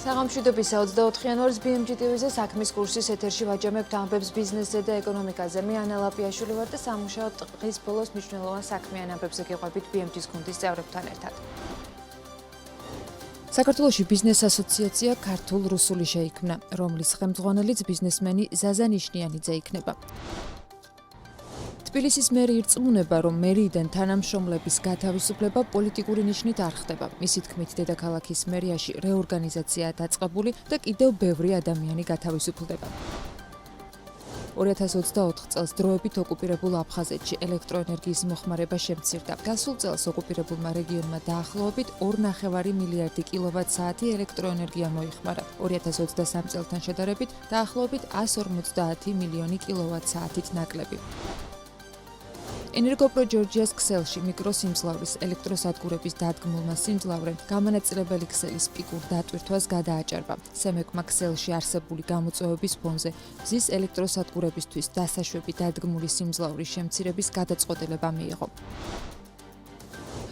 საღამოშვიდობის 24 იანვარის BMG TV-ზე საქმის კურსის ეთერში ვაჯამებთ ამბებს ბიზნესზე და ეკონომიკაზე. მე ანა ლაპიაშვილი ვარ და სამუშაო დღის ბოლოს მნიშვნელოვან საქმიან ამბებზე გიყვებით BMG-ს გუნდის წევრებთან ერთად. საქართველოში ბიზნეს ასოციაცია ქართულ-რუსული შეიქმნა, რომლის ხელმძღვანელიც ბიზნესმენი ზაზა ნიშნიანიძე იქნება. თბილისის მერი ირწმუნება, რომ მერიიდან თანამშრომლების გათავისუფლება პოლიტიკური ნიშნით არ ხდება. მისი თქმით, დედაქალაქის მერიაში რეორგანიზაციაა დაწყებული და კიდევ ბევრი ადამიანი გათავისუფლდება. 2024 წელს დროებით ოკუპირებულ აფხაზეთში ელექტროენერგიის მოხმარება შემცირდა. გასულ წელს ოკუპირებულმა რეგიონმა დაახლოებით 2,5 მილიარდი კილოვატ-საათი ელექტროენერგია მოიხმარა. 2023 წელთან შედარებით დაახლოებით 150 მილიონი კილოვატ-საათით ნაკლები. ენერგოპრო ჯორჯიას ქსელში მიკროსიმძლავრის ელექტროსადგურების დადგმულმა სიმძლავრემ გამანაწილებელი ქსელის პიკურ დატვირთვას გადააჭარბა. სემეკმა ქსელში არსებული გამოწვევების ფონზე მზის ელექტროსადგურებისთვის დასაშვები დადგმული სიმძლავრის შემცირების გადაწყვეტილება მიიღო.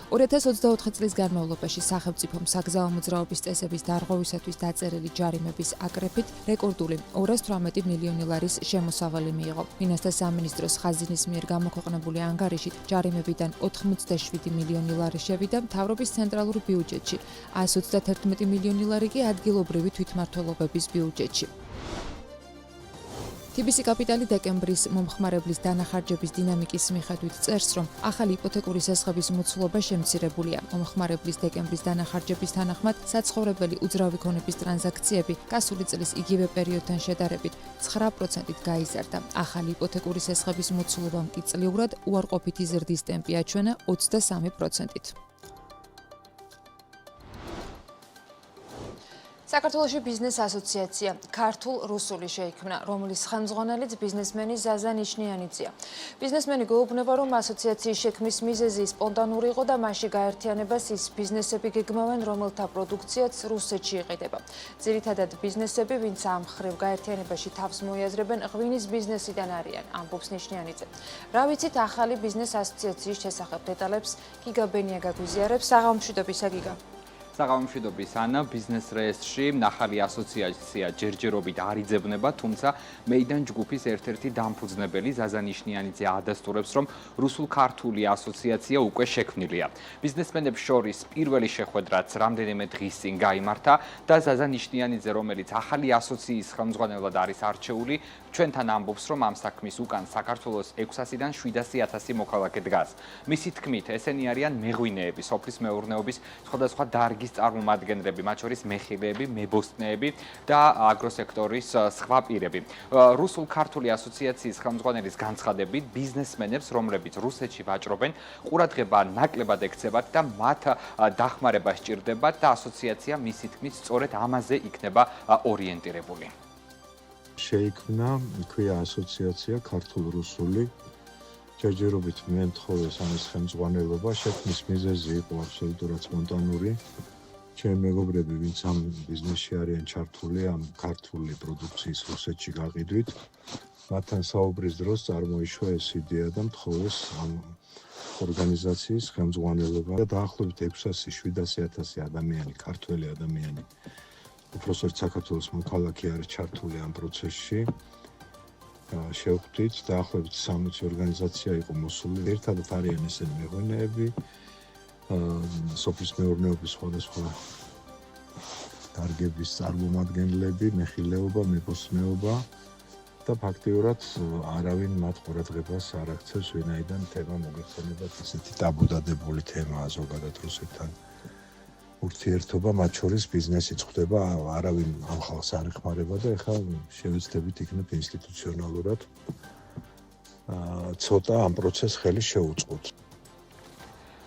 2024 წლის განმავლობაში სახელმწიფომ საგზაო მოძრაობის წესების დარღვევისათვის დაწერილი ჯარიმების აკრეფით რეკორდული 218 მილიონი ლარის შემოსავალი მიიღო. ფინანსთა სამინისტროს ხაზინის მიერ გამოქვეყნებული ანგარიშით ჯარიმებიდან 87 მილიონი ლარი შევიდა მთავრობის ცენტრალურ ბიუჯეტში, 131 მილიონი ლარი კი ადგილობრივი თვითმმართველობების ბიუჯეტში. TBC კაპიტალი დეკემბრის მომხმარებლის დანახარჯების დინამიკის მიხედვით წერს, რომ ახალი იპოთეკური სასხების მოცულობა შემცირებულია. მომხმარებლის დეკემბრის დანახარჯების თანახმად საცხოვრებელი უძრავი ქონების ტრანზაქციები გასული წლის იგივე პერიოდთან შედარებით 9%-ით გაიზარდა. ახალი იპოთეკური სასხების მოცულობამ კი წლიურად უარყოფითი ზრდის ტემპი აჩვენა 23%-ით. საქართველოში ბიზნეს ასოციაცია ქართულ-რუსული შეიქმნა, რომლის ხელმძღვანელიც ბიზნესმენი ზაზა ნიშნიანიძეა. ბიზნესმენი გვეუბნება, რომ ასოციაციის შექმნის მიზეზი სპონტანური იყო და მასში გაერთიანებას ის ბიზნესები გეგმავენ, რომელთა პროდუქციაც რუსეთში იყიდება. ძირითადად ბიზნესები, ვინც ამ მხრივ გაერთიანებაში თავს მოიაზრებენ, ღვინის ბიზნესიდან არიან, ამბობს ნიშნიანიძე. რა ვიცით ახალი ბიზნეს ასოციაციის შესახებ დეტალებს გიგა ბენია გაგვიზიარებს. საღამოშვიდობისა გიგა. საღამოშვიდობის ანა, ბიზნეს რეესტრში ახალი ასოციაცია ჯერჯერობით არ იძებნება, თუმცა მეიდან ჯგუფის ერთ-ერთი დამფუძნებელი ზაზა ნიშნიანიძე ადასტურებს, რომ რუსულ-ქართული ასოციაცია უკვე შექმნილია. ბიზნესმენებს შორის პირველი შეხვედრაც რამდენიმე დღის წინ გაიმართა და ზაზა ნიშნიანიძე, რომელიც ახალი ასოციაციის ხელმძღვანელად არის არჩეული, ჩვენთან ამბობს, რომ ამ საქმის უკან საქართველოს 600-დან 700,000 მოქალაქე დგას. მისი თქმით, ესენი არიან მეღვინეები, სოფლის მეურნეობის სხვადასხვა დარგის წარმომადგენლები, მათ შორის მეხილეები, მებოსტნეები და აგროსექტორის სხვა პირები. რუსულ-ქართული ასოციაციის ხელმძღვანელის განცხადებით, ბიზნესმენებს, რომლებიც რუსეთში ვაჭრობენ, ყურადღება ნაკლებად ექცევათ და მათ დახმარება სჭირდებათ და ასოციაცია მისი თქმით სწორედ ამაზე იქნება ორიენტირებული. შეიქმნა ქვია ასოციაცია ქართულ-რუსული. ჯერჯერობით მე მთხოვეს ამის ხელმძღვანელობა, შექმნის მიზეზი იყო აბსოლუტურად სპონტანური. ჩემი მეგობრები, ვინც ამ ბიზნესში არიან ჩართული, ამ ქართული პროდუქციის რუსეთში გაყიდვით, მათთან საუბრის დროს წარმოიშვა ეს იდეა და მთხოვეს ამ ორგანიზაციის ხელმძღვანელობა და დაახლოებით 600-700,000 ადამიანი, ქართველი ადამიანი, უпростоრ საქართველოს მოქალაქე არის ჩართული ამ პროცესში. შევხვდით, დაახლოებით 60 ორგანიზაცია იყო მოსული. ერთადად არიან ესენი მეღვინეები, სოფლის მეურნეობის სხვადასხვა დარგების წარმომადგენლები, მეხილეობა, მებოსტნეობა და ფაქტიურად არავინ მათ ყურადღებას არ აქცევს, ვინაიდან თემა მოგეხსენებათ ესეთი ტაბუდადებული თემაა ზოგადად რუსეთთან. ურთიერთობა, მათ შორის ბიზნესიც ხდება, არავინ ამ ხალხს არ ეხმარება და ეხლა შევეცდებით იქნებ ინსტიტუციონალურად ცოტა ამ პროცესს ხელი შევუწყოთ.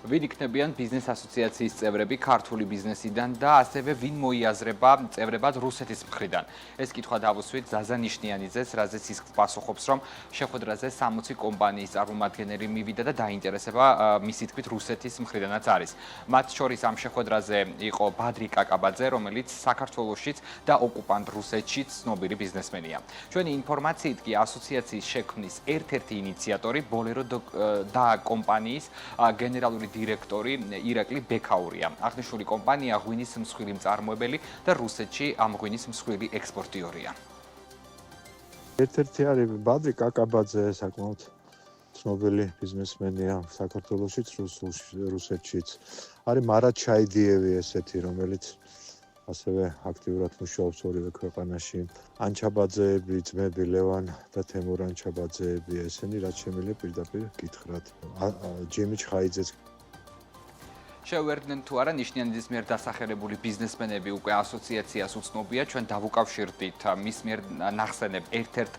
ვინ იქნებიან ბიზნეს ასოციაციის წევრები ქართული ბიზნესიდან და ასევე ვინ მოიაზრება წევრებად რუსეთის მხრიდან. ეს კითხვა დავუსვით ზაზა ნიშნიანიძეს, რაზეც ის პასუხობს, რომ შეხვედრაზე 60 კომპანიის წარმომადგენელი მივიდა და დაინტერესება მისი თქმით რუსეთის მხრიდანაც არის. მათ შორის ამ შეხვედრაზე იყო ბადრი კაკაბაძე, რომელიც საქართველოშიც და ოკუპანტ რუსეთშიც ცნობილი ბიზნესმენია. ჩვენი ინფორმაციით კი ასოციაციის შექმნის ერთ-ერთი ინიციატორი ბოლერო და კომპანიის გენერალური დირექტორი ირაკლი ბექაურია. აღნიშნული კომპანია ღვინის მსხვილი მწარმოებელი და რუსეთში ამ ღვინის მსხვილი ექსპორტიორია. ერთ-ერთი არის ბადრი კაკაბაძე, საკმაოდ ცნობილი ბიზნესმენია საქართველოშიც, რუსეთშიც. არის მარად ჩაიდიევი ესეთი, რომელიც ასევე აქტიურად მუშაობს ორივე ქვეყანაში. ანჩაბაძეები, ძმები ლევან და თემურ ანჩაბაძეები, ესენი რაც შემიძლია პირდაპირ გითხრათ. ჯიმი ჩხაიძეც შეუერთდნენ თუ არა ნიშნიანიძის მიერ დასახელებული ბიზნესმენები უკვე ასოციაციას უცნობია, ჩვენ დავუკავშირდით მის მიერ ნახსენებ ერთ-ერთ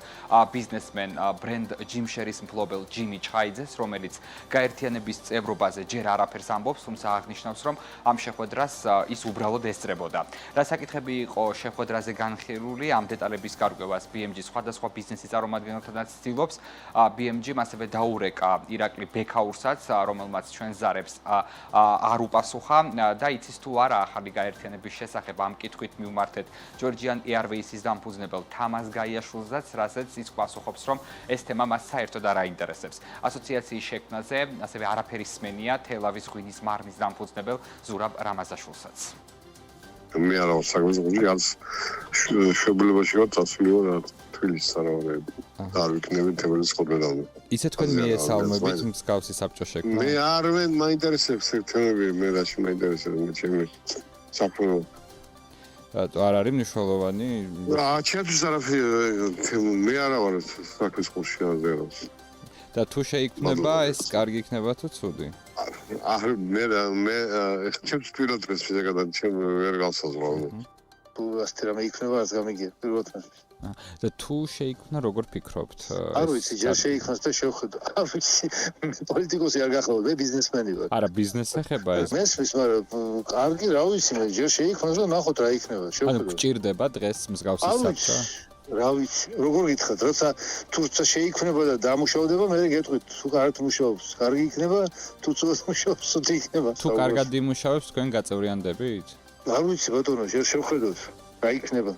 ბიზნესმენ ბრენდ ჯიმშერის მფლობელ ჯიმი ჩხაიძეს, რომელიც გაერთიანების წევრობაზე ჯერ არაფერს ამბობს, თუმცა აღნიშნავს, რომ ამ შეხვედრას ის უბრალოდ ესწრებოდა. რა საკითხები იყო შეხვედრაზე განხილული, ამ დეტალების გარკვევას BMG სხვადასხვა ბიზნესის წარმომადგენელთანაც ცდილობს. BMG-მ ასევე დაურეკა ირაკლი ბექაურსაც, რომელმაც ჩვენ ზარებს არ უპასუხა და იცის თუ არა ახალი გაერთიანების შესახებ ამ კითხვით მივმართეთ ჯორჯიან ეარვეისის დამფუძნებელ თამაზ გაიაშვილსაც, რასაც ის პასუხობს, რომ ეს თემა მას საერთოდ არ აინტერესებს. ასოციაციის შექმნაზე ასევე არაფერი სმენია თელავის ღვინის მარმის დამფუძნებელ ზურაბ რამაზაშვილსაც. მე არა ვარ საქმეში, არც შობილებაში ვარ წასული ვარ თბილისს არავინ არ ვიქნები თემის ხოდმედავი. ისე თქვენ მიესალმებით მსგავსი საბჭო შექმნა? მე არ მაინტერესებს ეს თემები, მე რაში მაინტერესებს მე ჩემი საქმე. რატო არ არის მნიშვნელოვანი? ჩემთვის არაფერი, მე არა ვარ საქმის ყურში აღწეროს. და თუ შეიქმნება ეს კარგი იქნება თუ ცუდი? მე ჩემს პირველ დღეს შეგადან ჩემ ვერ გავსაზღვრავ. თუ ასეთი რამე იქნება, რაც გამიგია პირველ დღეს. და თუ შეიქმნა, როგორ ფიქრობთ? არ ვიცი, ჯერ შეიქმნას და შევხედო. არ ვიცი, პოლიტიკოსი არ გახვალ, მე ბიზნესმენი ვარ. არა, ბიზნესს ეხება ეს. მესმის, მაგრამ კარგი, რა ვიცი, მე ჯერ შეიქმნას და ნახოთ რა იქნება, ანუ შევხედო. გჭირდება დღეს მსგავსი საბჭო? რა ვიცი, როგორ გითხრათ, როცა თურცა შეიქმნება და დამუშავდება, მე გეტყვით, თუ კარგად მუშაობს, კარგი იქნება, თუ ცუდად მუშაობს, ცუდი იქნება. თუ კარგად იმუშავებს, თქვენ გაწევრიანდებით? არ ვიცი, ბატონო, ჯერ შევხედოთ, რა იქნება.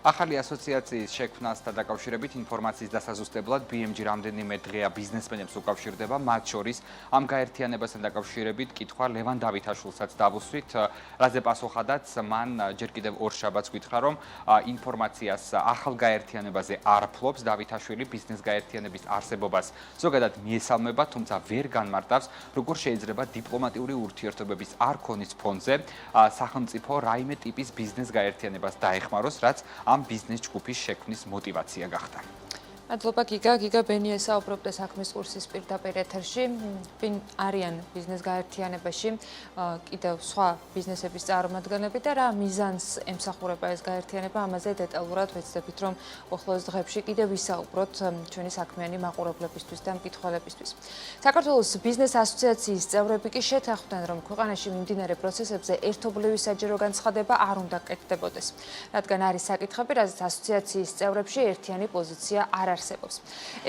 ახალი ასოციაციის შექმნასთან დაკავშირებით ინფორმაციის დასაზუსტებლად BMG რამდენიმე დღეა ბიზნესმენებს უკავშირდება, მათ შორის ამ გაერთიანებასთან დაკავშირებით კითხვა ლევან დავითაშვილსაც დავუსვით, რაზე პასუხადაც მან ჯერ კიდევ ორ შაბათს გითხრა, რომ ინფორმაციას ახალ გაერთიანებაზე არ ფლობს, დავითაშვილი ბიზნეს გაერთიანების არსებობას ზოგადად მიესალმება, თუმცა ვერ განმარტავს, როგორ შეიძლება დიპლომატიური ურთიერთობების არ ქონის ფონზე სახელმწიფო რაიმე ტიპის ბიზნეს გაერთიანებას დაეხმაროს, რაც ამ ბიზნეს ჯგუფის შექმნის мотиваცია გახდა. მადლობა გიგა ბენია საუბრობდა საქმის კურსის პირდაპირ ეთერში. ვინ არიან ბიზნეს გაერთიანებაში, კიდევ სხვა ბიზნესების წარმომადგენლები და რა მიზანს ემსახურება ეს გაერთიანება, ამაზე დეტალურად ვეცდებით, რომ უახლოეს დღეებში კიდევ ვისაუბროთ ჩვენი საქმიანი მაყურებლებისთვის და მკითხველებისთვის. საქართველოს ბიზნეს ასოციაციის წევრები კი შეთანხმდნენ, რომ ქვეყანაში მიმდინარე პროცესებზე ერთობლივი საჯარო განცხადება არ უნდა კეთდებოდეს, რადგან არის საკითხები, რაზეც ასოციაციის წევრებში ერთიანი პოზიცია არ არსებობს.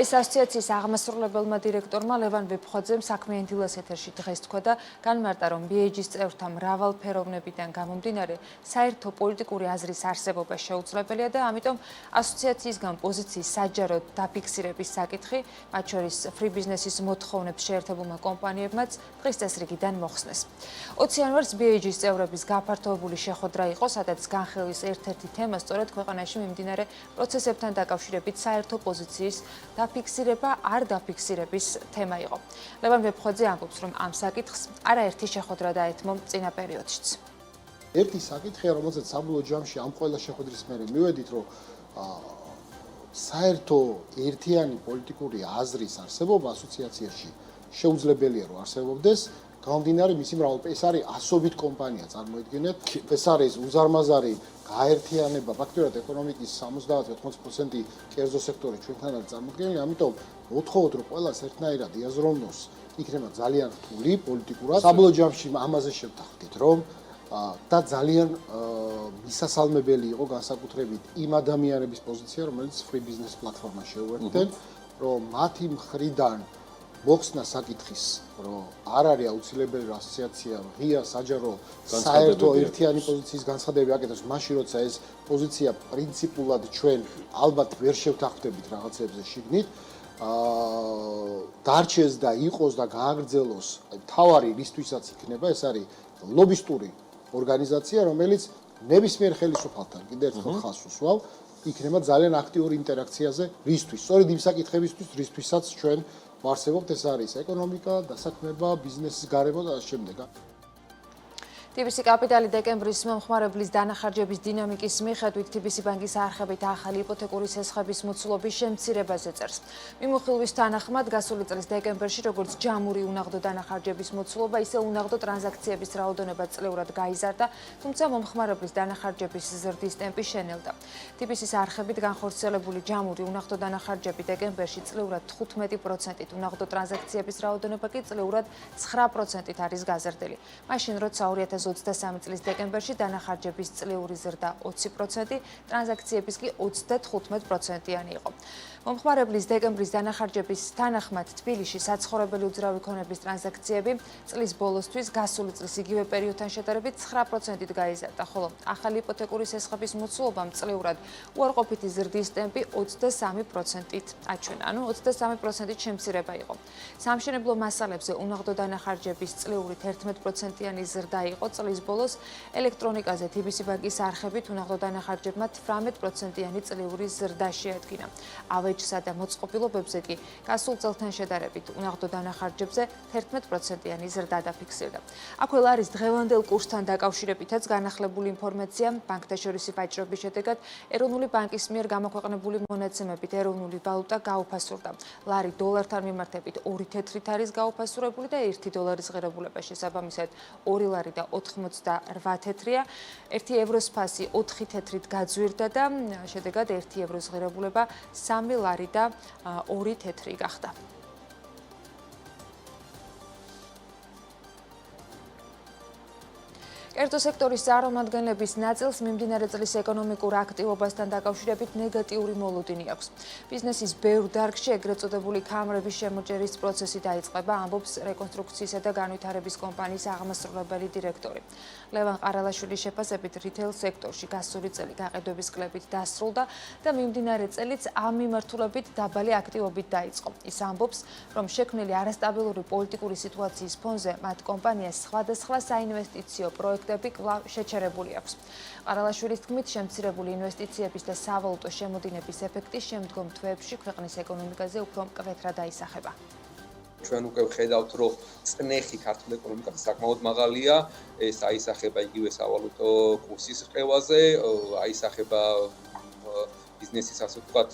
ეს ასოციაციის აღმასრულებელმა დირექტორმა ლევან ვეფხვაძემ საქმიანი დილას ეთერში დღეს თქვა და განმარტა, რომ BMG-ის წევრთა მრავალფეროვნებიდან გამომდინარე საერთო პოლიტიკური აზრის არსებობა შეუძლებელია და ამიტომ ასოციაციისგან პოზიციის საჯარო დაფიქსირების საკითხი, მათ შორის free business-ის მოთხოვნებს შეერთებულმა კომპანიებმაც დღის წესრიგიდან მოხსნეს. 20 იანვარს BMG-ის წევრების გაფართოებული შეხვედრა იყო, სადაც განხილვის ერთ-ერთი თემა სწორედ ქვეყანაში მიმდინარე პროცესებთან დაკავშირებით საერთო პოზიციის დაფიქსირება არ დაფიქსირების თემა იყო. ლევან ვეფხვაძე ამბობს, რომ ამ საკითხს არაერთი შეხვედრა დაეთმო წინა პერიოდშიც. ერთი საკითხია, რომელზეც საბოლოო ჯამში ამ ყველა შეხვედრის მერე მივედით, რომ საერთო ერთიანი პოლიტიკური აზრის არსებობა ასოციაციაში შეუძლებელია, რომ არსებობდეს. გამომდინარე მისი მრავალფეროვნებით, ეს არის ასობით კომპანია, წარმოიდგინეთ, ეს არის უზარმაზარი გაერთიანება, ფაქტობრივად ეკონომიკის 70-80% კერძო სექტორი ჩვენთანაც წარმოდგენილი, ამიტომ მოთხოვოთ, რომ ყველას ერთნაირად იაზროვნოს, იქნება ძალიან რთული პოლიტიკურად. საბოლოო ჯამში ამაზე შევთანხმდით, რომ და ძალიან მისასალმებელი იყო განსაკუთრებით იმ ადამიანების პოზიცია, რომელიც free business პლატფორმას შეუერთდნენ, რომ მათი მხრიდან მოხსნა საკითხის, რომ არ არის აუცილებელი ასოციაცია ღია საჯარო საერთო ერთიანი პოზიციის განცხადებები აკეთებს, მაშინ როცა ეს პოზიცია პრინციპულად ჩვენ ალბათ ვერ შევთანხმდებით რაღაცებზე შიგნით დარჩეს და იყოს და გააგრძელოს, თავარი რისთვისაც იქნება, ეს არის ლობისტური ორგანიზაცია, რომელიც ნებისმიერ ხელისუფალთან კიდევ ერთხელ ხაზს უსვავ, იქნება ძალიან აქტიური ინტერაქციაზე რისთვის. სწორედ იმ საკითხებისთვის, რისთვისაც ჩვენ ვარსებობთ, ეს არის ეკონომიკა, დასაქმება, ბიზნესის გარემო და ამ შემდეგ. TBC კაპიტალი დეკემბრის მომხმარებლის დანახარჯების დინამიკის მიხედვით TBC ბანკის არხებით ახალი იპოთეკური სესხების მოცულობის შემცირებაზე წერს. მიმოხილვის თანახმად გასული წლის დეკემბერში როგორც ჯამური უნაღდო დანახარჯების მოცულობა, ისე უნაღდო ტრანზაქციების რაოდენობა წლეურად გაიზარდა, თუმცა მომხმარებლის დანახარჯების ზრდის ტემპი შენელდა. TBC-ის არხებით განხორციელებული ჯამური უნაღდო დანახარჯები დეკემბერში წლეურად 15%-ით, უნაღდო ტრანზაქციების რაოდენობა კი წლეურად 9%-ით არის გაზრდილი. მაშინ როცა 2023 წლის დეკემბერში დანახარჯების წლიური ზრდა 20%, ტრანზაქციების კი 35%-იანი იყო. მომხმარებლის დეკემბრის დანახარჯების თანახმად თბილისში საცხოვრებელი უძრავი ქონების ტრანზაქციები წლის ბოლოსთვის გასული წლის იგივე პერიოდთან შედარებით 9%-ით გაიზარდა, ხოლო ახალი იპოთეკური სესხების მოცულობამ წლეურად უარყოფითი ზრდის ტემპი 23%-ით აჩვენა, ანუ 23%-ით შემცირება იყო. სამშენებლო მასალებზე უნაღდო დანახარჯების წლიური 11%-იანი ზრდა იყო წლის ბოლოს, ელექტრონიკაზე TBC ბანკის არხებით უნაღდო დანახარჯებმა 18%-იანი წლიური ზრდა შეადგინა. ავეჯსა და მოწყობილობებზე კი გასულ წელთან შედარებით უნაღდო დანახარჯებზე 11%-იანი ზრდა დაფიქსირდა. აქვე არის დღევანდელ კურსთან დაკავშირებითაც განახლებული ინფორმაცია. ბანკთა შორისი ვაჭრობის შედეგად ეროვნული ბანკის მიერ გამოქვეყნებული მონაცემებით ეროვნული ვალუტა გაუფასურდა. ლარი დოლართან მიმართებით 2 თეთრით არის გაუფასურებული და 1 დოლარის ღირებულება შესაბამისად 2 ლარი და 88 თეთრია. 1 ევროს ფასი 4 თეთრით გაძვირდა და შედეგად 1 ევროს ღირებულება 3 ლარი და 2 თეთრი გახდა. კერძო სექტორის წარმომადგენლების ნაწილს მიმდინარე წლის ეკონომიკურ აქტივობასთან დაკავშირებით ნეგატიური მოლოდინი აქვს. ბიზნესის ბევრ დარგში ეგრეთ წოდებული ქამრების შემოჭერის პროცესი დაიწყება, ამბობს რეკონსტრუქციისა და განვითარების კომპანიის აღმასრულებელი დირექტორი. ლევან ყარალაშვილის შეფასებით რიტეილ სექტორში გასული წელი გაყიდვების კლებით დასრულდა და მიმდინარე წელიც ამ მიმართულებით დაბალი აქტივობით დაიწყო. ის ამბობს, რომ შექმნილი არასტაბილური პოლიტიკური სიტუაციის ფონზე მათ კომპანიას სხვადასხვა საინვესტიციო პროექტები კვლავ შეჩერებული აქვს. ყარალაშვილის თქმით, შემცირებული ინვესტიციების და სავალუტო შემოდინების ეფექტი შემდგომ თვეებში ქვეყნის ეკონომიკაზე უფრო მკვეთრად აისახება. ჩვენ უკვე ვხედავთ, რომ წნეხი ქართულ ეკონომიკაზე საკმაოდ მაღალია, ეს აისახება იგივე სავალუტო კურსის რყევაზე, აისახება ბიზნესის ასე ვთქვათ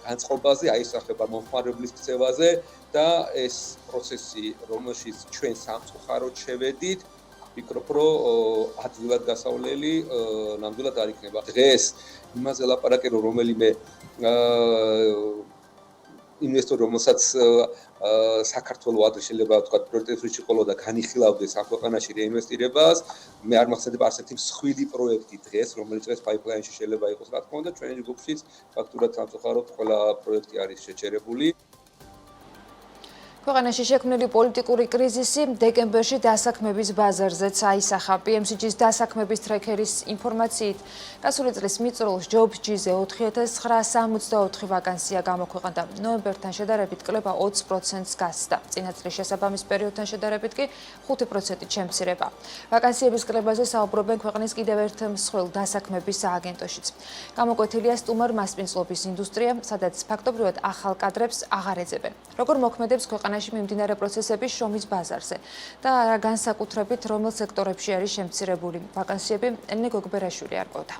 განწყობაზე, აისახება მომხმარებლის ქცევაზე და ეს პროცესი, რომელშიც ჩვენ სამწუხაროდ შევედით, ვფიქრობ, რომ ადვილად გასავლელი ნამდვილად არ იქნება. დღეს იმაზე ლაპარაკე, რომ რომელიმე ინვესტორი, რომელსაც საქართველოს ადრე შეიძლება ვთქვათ პრიორიტეტებში ყოლოდა განიხილავდეს ამ ქვეყანაში რეინვესტირებას, მე არ მახსენდება ასეთი მსხვილი პროექტი დღეს, რომელიც დღეს პაიპლაინში შეიძლება იყოს, რა თქმა უნდა, ჩვენი ჯგუფშიც ფაქტურად სამწუხაროდ ყველა პროექტი არის შეჩერებული. ქვეყანაში შექმნილი პოლიტიკური კრიზისი დეკემბერში დასაქმების ბაზარზეც აისახა. PMCG-ის დასაქმების ტრეკერის ინფორმაციით, გასული წლის მიწურულს JobsG-ზე 4964 ვაკანსია გამოქვეყნდა. ნოემბერთან შედარებით კლება 20%-ს გასცდა. წინა წლის შესაბამის პერიოდთან შედარებით კი 5%-ით შემცირება. ვაკანსიების კლებაზე საუბრობენ ქვეყნის კიდევ ერთ მსხვილ დასაქმების სააგენტოშიც. გამოკვეთილია სტუმარ მასპინძლობის ინდუსტრია, სადაც ფაქტობრივად ახალ კადრებს აღარ ეძებენ. როგორ მოქმედებს ქვეყანაში მიმდინარე პროცესები შრომის ბაზარზე და განსაკუთრებით რომელ სექტორებში არის შემცირებული ვაკანსიები, ელენე გოგბერაშვილი არკვევდა.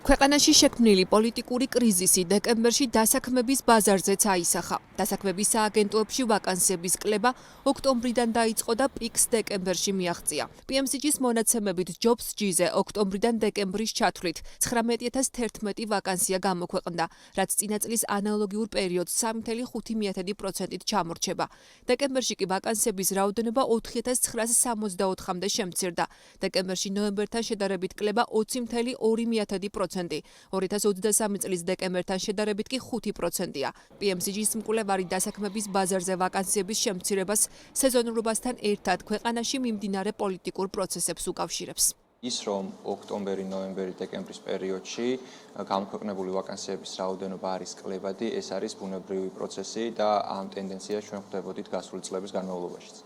ქვეყანაში შექმნილი პოლიტიკური კრიზისი დეკემბერში დასაქმების ბაზარზეც აისახა. დასაქმების სააგენტოებში ვაკანსიების კლება ოქტომბრიდან დაიწყო და პიკს დეკემბერში მიაღწია. PMCG-ის მონაცემებით JobsG-ზე ოქტომბრიდან დეკემბრის ჩათვლით 19011 ვაკანსია გამოქვეყნდა, რაც წინა წლის ანალოგიურ პერიოდს 3.5%-ით ჩამორჩება. დეკემბერში კი ვაკანსიების რაოდენობა 4964-მდე შემცირდა. დეკემბერში ნოემბერთან შედარებით კლება 20.2%. 2023 წლის დეკემბერთან შედარებით კი 5%-ია. PMCG-ის მკვლევარი დასაქმების ბაზარზე ვაკანსიების შემცირებას სეზონურობასთან ერთად ქვეყანაში მიმდინარე პოლიტიკურ პროცესებს უკავშირებს. ის რომ ოქტომბერი, ნოემბერი, დეკემბრის პერიოდში გამოქვეყნებული ვაკანსიების რაოდენობა არის კლებადი, ეს არის ბუნებრივი პროცესი და ამ ტენდენციას ჩვენ ხვდებოდით გასული წლების განმავლობაშიც.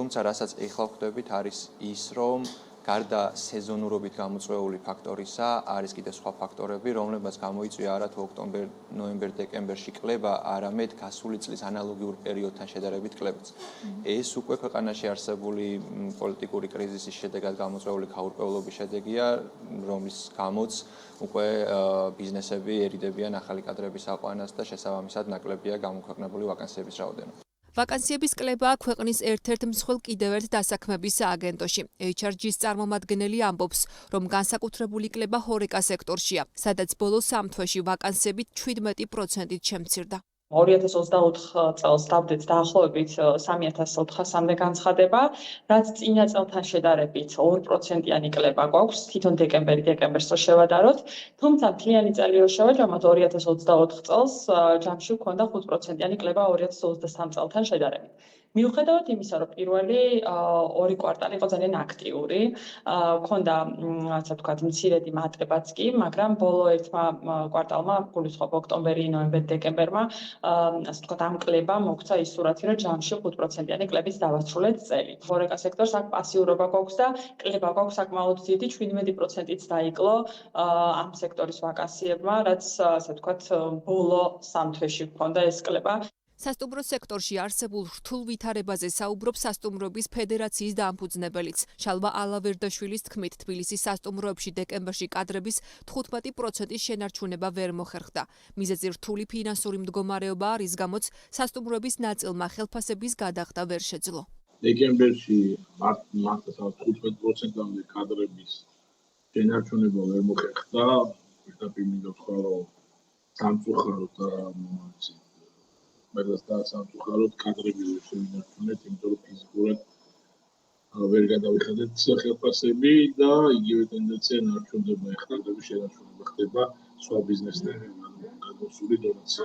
თუმცა რასაც ეხლა ხვდებით არის ის, რომ გარდა სეზონურობით გამოწვეული ფაქტორისა, არის კიდე სხვა ფაქტორები, რომლებიც გამოიწვია არა თუ ოქტომბერ, ნოემბერ, დეკემბერში კლება, არამედ გასული წლის ანალოგიურ პერიოდთან შედარებით კლებაც. ეს უკვე ქვეყანაში არსებული პოლიტიკური კრიზისის შედეგად გამოწვეული გაურკვევლობის შედეგია, რომლის გამოც უკვე ბიზნესები ერიდებიან ახალი კადრების აყვანას და შესაბამისად ნაკლებია გამოქვეყნებული ვაკანსიების რაოდენობა. ვაკანსიების კლებაა ქვეყნის ერთ-ერთ მსხვილ კიდევ ერთ დასაქმების სააგენტოში. HRG-ს წარმომადგენელი ამბობს, რომ განსაკუთრებული კლება ჰორეკა სექტორშია, სადაც ბოლო 3 თვეში ვაკანსიები 17%-ით შემცირდა. 2024 წელს დავდეთ დაახლოებით 3400-მდე განცხადება, რაც წინა წელთან შედარებით 2%-იანი კლება გვაქვს, თვითონ დეკემბერს რო შევადაროთ, თუმცა მთლიანი წელი რო შევაჯამოთ 2024 წელს ჯამში გვქონდა 5%-იანი კლება 2023 წელთან შედარებით. მიუხედავად იმისა, რომ პირველი 2 კვარტალი იყო ძალიან აქტიური, ქონდა ასე ვთქვათ, მცირედი მატებაც კი, მაგრამ ბოლო ერთმა კვარტალმა, გულისხმობ ოქტომბერი, ნოემბერი, დეკემბერმა, ასე ვთქვათ, ამ კლებამ მოგვცა ის სურათი, რომ ჯამში 5%-იანი კლებით დავასრულეთ წელი. ჰორეკა სექტორს აქ პასიურობა გვაქვს და კლება გვაქვს საკმაოდ დიდი, 17%-ით დაიკლო ამ სექტორის ვაკანსიებმა, რაც ასე ვთქვათ, ბოლო 3 თვეში გვქონდა ეს კლება. სასტუმრო სექტორში არსებულ რთულ ვითარებაზე საუბრობს სასტუმროების ფედერაციის დამფუძნებელიც. შალვა ალავერდაშვილის თქმით, თბილისის სასტუმროებში დეკემბერში კადრების 15%-ის შენარჩუნება ვერ მოხერხდა. მიზეზი რთული ფინანსური მდგომარეობა არის, გამოც სასტუმროების ნაწილმა ხელფასების გადახდა ვერ შეძლო. დეკემბერში მართლა 15%-ამდე კადრების შენარჩუნება ვერ მოხერხდა. პირდაპირ მინდა ვთქვა, რომ სამწუხაროდ სამწუხაროდ კადრები ვერ შევინარჩუნეთ, იმიტომ რომ ფიზიკურად ვერ გადავიხადეთ ხელფასები და იგივე ტენდენცია ნარჩუნდება, კადრების შენარჩუნება ხდება სხვა ბიზნესთან გადმოსული დონეზე.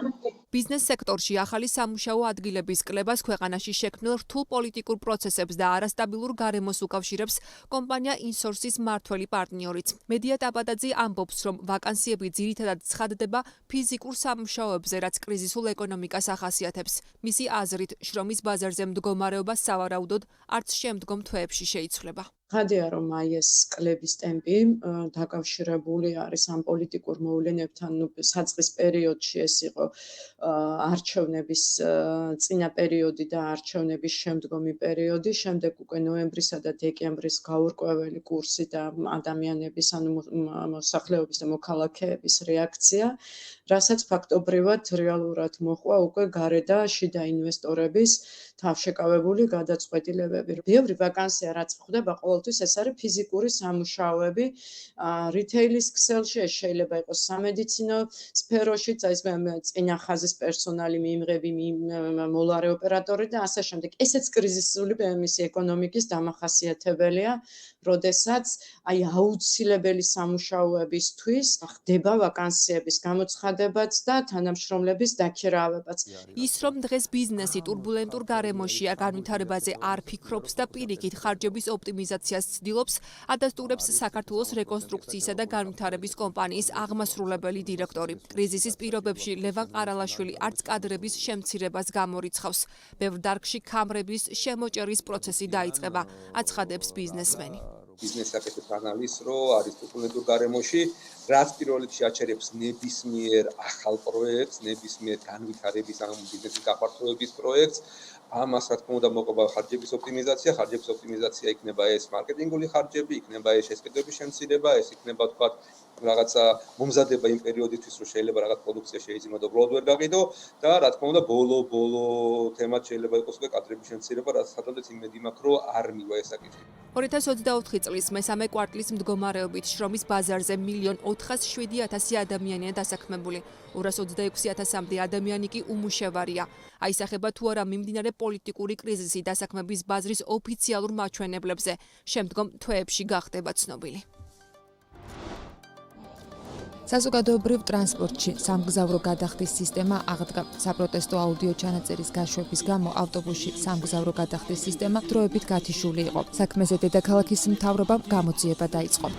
ბიზნეს სექტორში ახალი სამუშაო ადგილების კლებას ქვეყანაში შექმნილ რთულ პოლიტიკურ პროცესებს და არასტაბილურ გარემოს უკავშირებს კომპანია ინსორსის მმართველი პარტნიორიც. მედია ტაბადაძე ამბობს, რომ ვაკანსიები ძირითადად ცხადდება ფიზიკურ სამუშაოებზე, რაც კრიზისულ ეკონომიკას ახასიათებს. მისი აზრით, შრომის ბაზარზე მდგომარეობა სავარაუდოდ არც შემდგომ თვეებში შეიცვლება. ხადია, რომ აი ეს კლების ტემპი დაკავშირებული არის ამ პოლიტიკურ მოვლენებთან, საწყის პერიოდში ეს იყო არჩევნების წინა პერიოდი და არჩევნების შემდგომი პერიოდი, შემდეგ უკვე ნოემბრისა და დეკემბრის გაურკვეველი კურსი და ადამიანების, ანუ მოსახლეობის და მოქალაქეების რეაქცია, რასაც ფაქტობრივად რეალურად მოჰყვა უკვე გარე და შიდა ინვესტორების თავშეკავებული გადაწყვეტილებები. ბევრი ვაკანსია რაც ხდება ყოველთვის ეს არის ფიზიკური სამუშაოები, რითეილის ქსელში, ეს შეიძლება იყოს სამედიცინო სფეროშიც, ეს წინა ხაზის პერსონალი, მიიმღები, მოლარე ოპერატორი და ასე შემდეგ. ესეც კრიზისული მისი ეკონომიკის დამახასიათებელია, როდესაც აი აუცილებელი სამუშაოებისთვის ხდება ვაკანსიების გამოცხადებაც და თანამშრომლების დაქირავებაც. ის რომ დღეს ბიზნესი ტურბულენტურ გარემოშია, განვითარებაზე არ ფიქრობს და პირიქით ხარჯების ოპტიმიზაციას ცდილობს, ადასტურებს საქართველოს რეკონსტრუქციისა და განვითარების კომპანიის აღმასრულებელი დირექტორი. კრიზისის პირობებში ლევან ყარალაშვილი არც კადრების შემცირებას გამორიცხავს. ბევრ დარგში ქამრების შემოჭერის პროცესი დაიწყება, აცხადებს ბიზნესმენი. ბიზნესს აკეთებს ანალიზს, რომ არის ტურბულენტურ გარემოში, რაც პირველ რიგში აჩერებს ნებისმიერ ახალ პროექტს, ნებისმიერ განვითარების ან ბიზნესის გაფართოების პროექტს. ამას რა თქმა უნდა მოყვება ხარჯების ოპტიმიზაცია, ხარჯების ოპტიმიზაცია იქნება ეს მარკეტინგული ხარჯები, იქნება ეს შესყიდვების შემცირება, ეს იქნება თქვათ რაღაცა მომზადება იმ პერიოდისთვის, რომ შეიძლება რაღაც პროდუქცია შეიძინო და უბრალოდ ვერ გაყიდო და რა თქმა უნდა ბოლო თემად შეიძლება იყოს უკვე კადრების შემცირება, რაც სადაც იმედი მაქვს, რომ არ მივა ეს საკითხი. 2024 წლის მესამე კვარტლის მდგომარეობით შრომის ბაზარზე 1.407.000 ადამიანია დასაქმებული, 226.000-მდე ადამიანი კი უმუშევარია. აისახება თუ არა მიმდინარე პოლიტიკური კრიზისი დასაქმების ბაზრის ოფიციალურ მაჩვენებლებზე, შემდგომ თვეებში გახდება ცნობილი. საზოგადოებრივ ტრანსპორტში სამგზავრო გადახდის სისტემა აღდგა. საპროტესტო აუდიო ჩანაწერის გაშვების გამო ავტობუსში სამგზავრო გადახდის სისტემა დროებით გათიშული იყო. საქმეზე დედაქალაქის მთავრობამ გამოძიება დაიწყო.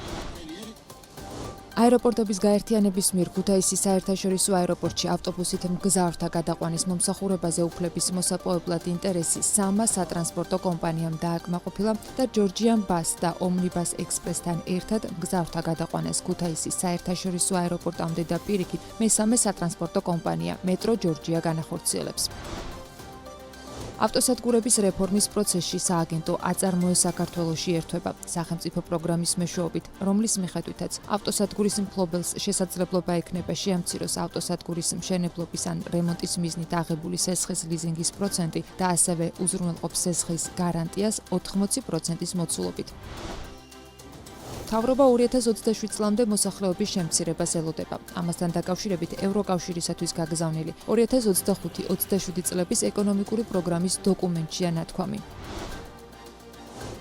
აეროპორტების გაერთიანების მიერ ქუთაისის საერთაშორისო აეროპორტში ავტობუსით მგზავრთა გადაყვანის მომსახურებაზე უფლების მოსაპოვებლად ინტერესი სამა სატრანსპორტო კომპანიამ დააკმაყოფილა და ჯორჯიან ბას და ომნიბას ექსპრესთან ერთად მგზავრთა გადაყვანას ქუთაისის საერთაშორისო აეროპორტამდე და პირიქით მესამე სატრანსპორტო კომპანია მეტრო ჯორჯია განახორციელებს. ავტოსადგურების რეფორმის პროცესში სააგენტო აწარმოეს საქართველოში ერთვება სახელმწიფო პროგრამის მეშვეობით, რომლის მიხედვითაც ავტოსადგურის მფლობელს შესაძლებლობა ექნება შეამციროს ავტოსადგურის მშენებლობის ან რემონტის მიზნით აღებული სესხის ლიზინგის პროცენტი და ასევე უზრუნველყოფს სესხის გარანტიას 80%-ის მოცულობით. მთავრობა 2027 წლამდე მოსახლეობის შემცირებას ელოდება. ამასთან დაკავშირებით ევროკავშირისათვის გაგზავნილი 2025-27 წლების ეკონომიკური პროგრამის დოკუმენტშია ნათქვამი.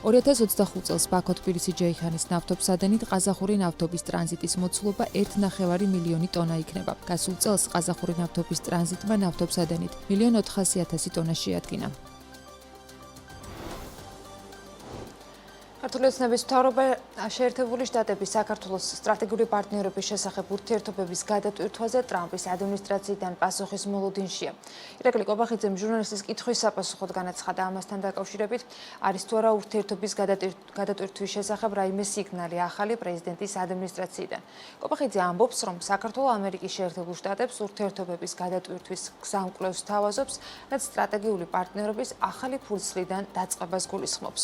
2025 წელს ბაქო-თბილისი-ჯეიხანის ნავთობსადენით ყაზახური ნავთობის ტრანზიტის მოცულობა 1,5 მილიონი ტონა იქნება. გასულ წელს ყაზახური ნავთობის ტრანზიტმა ნავთობსადენით 1,400,000 ტონა შეადგინა. ქართული ოცნების მთავრობა შეერთებული შტატების საქართველოს სტრატეგიული პარტნიორობის შესახებ ურთიერთობების გადატვირთვაზე ტრამპის ადმინისტრაციიდან პასუხის მოლოდინშია. ირაკლი კობახიძემ ჟურნალისტის კითხვის საპასუხოდ განაცხადა ამასთან დაკავშირებით, არის თუ არა ურთიერთობის გადატვირთვის შესახებ რაიმე სიგნალი ახალი პრეზიდენტის ადმინისტრაციიდან. კობახიძე ამბობს, რომ საქართველო ამერიკის შეერთებულ შტატებს ურთიერთობების გადატვირთვის გზამკვლევს თავაზობს, რაც სტრატეგიული პარტნიორობის ახალი ფურცლიდან დაწყებას გულისხმობს.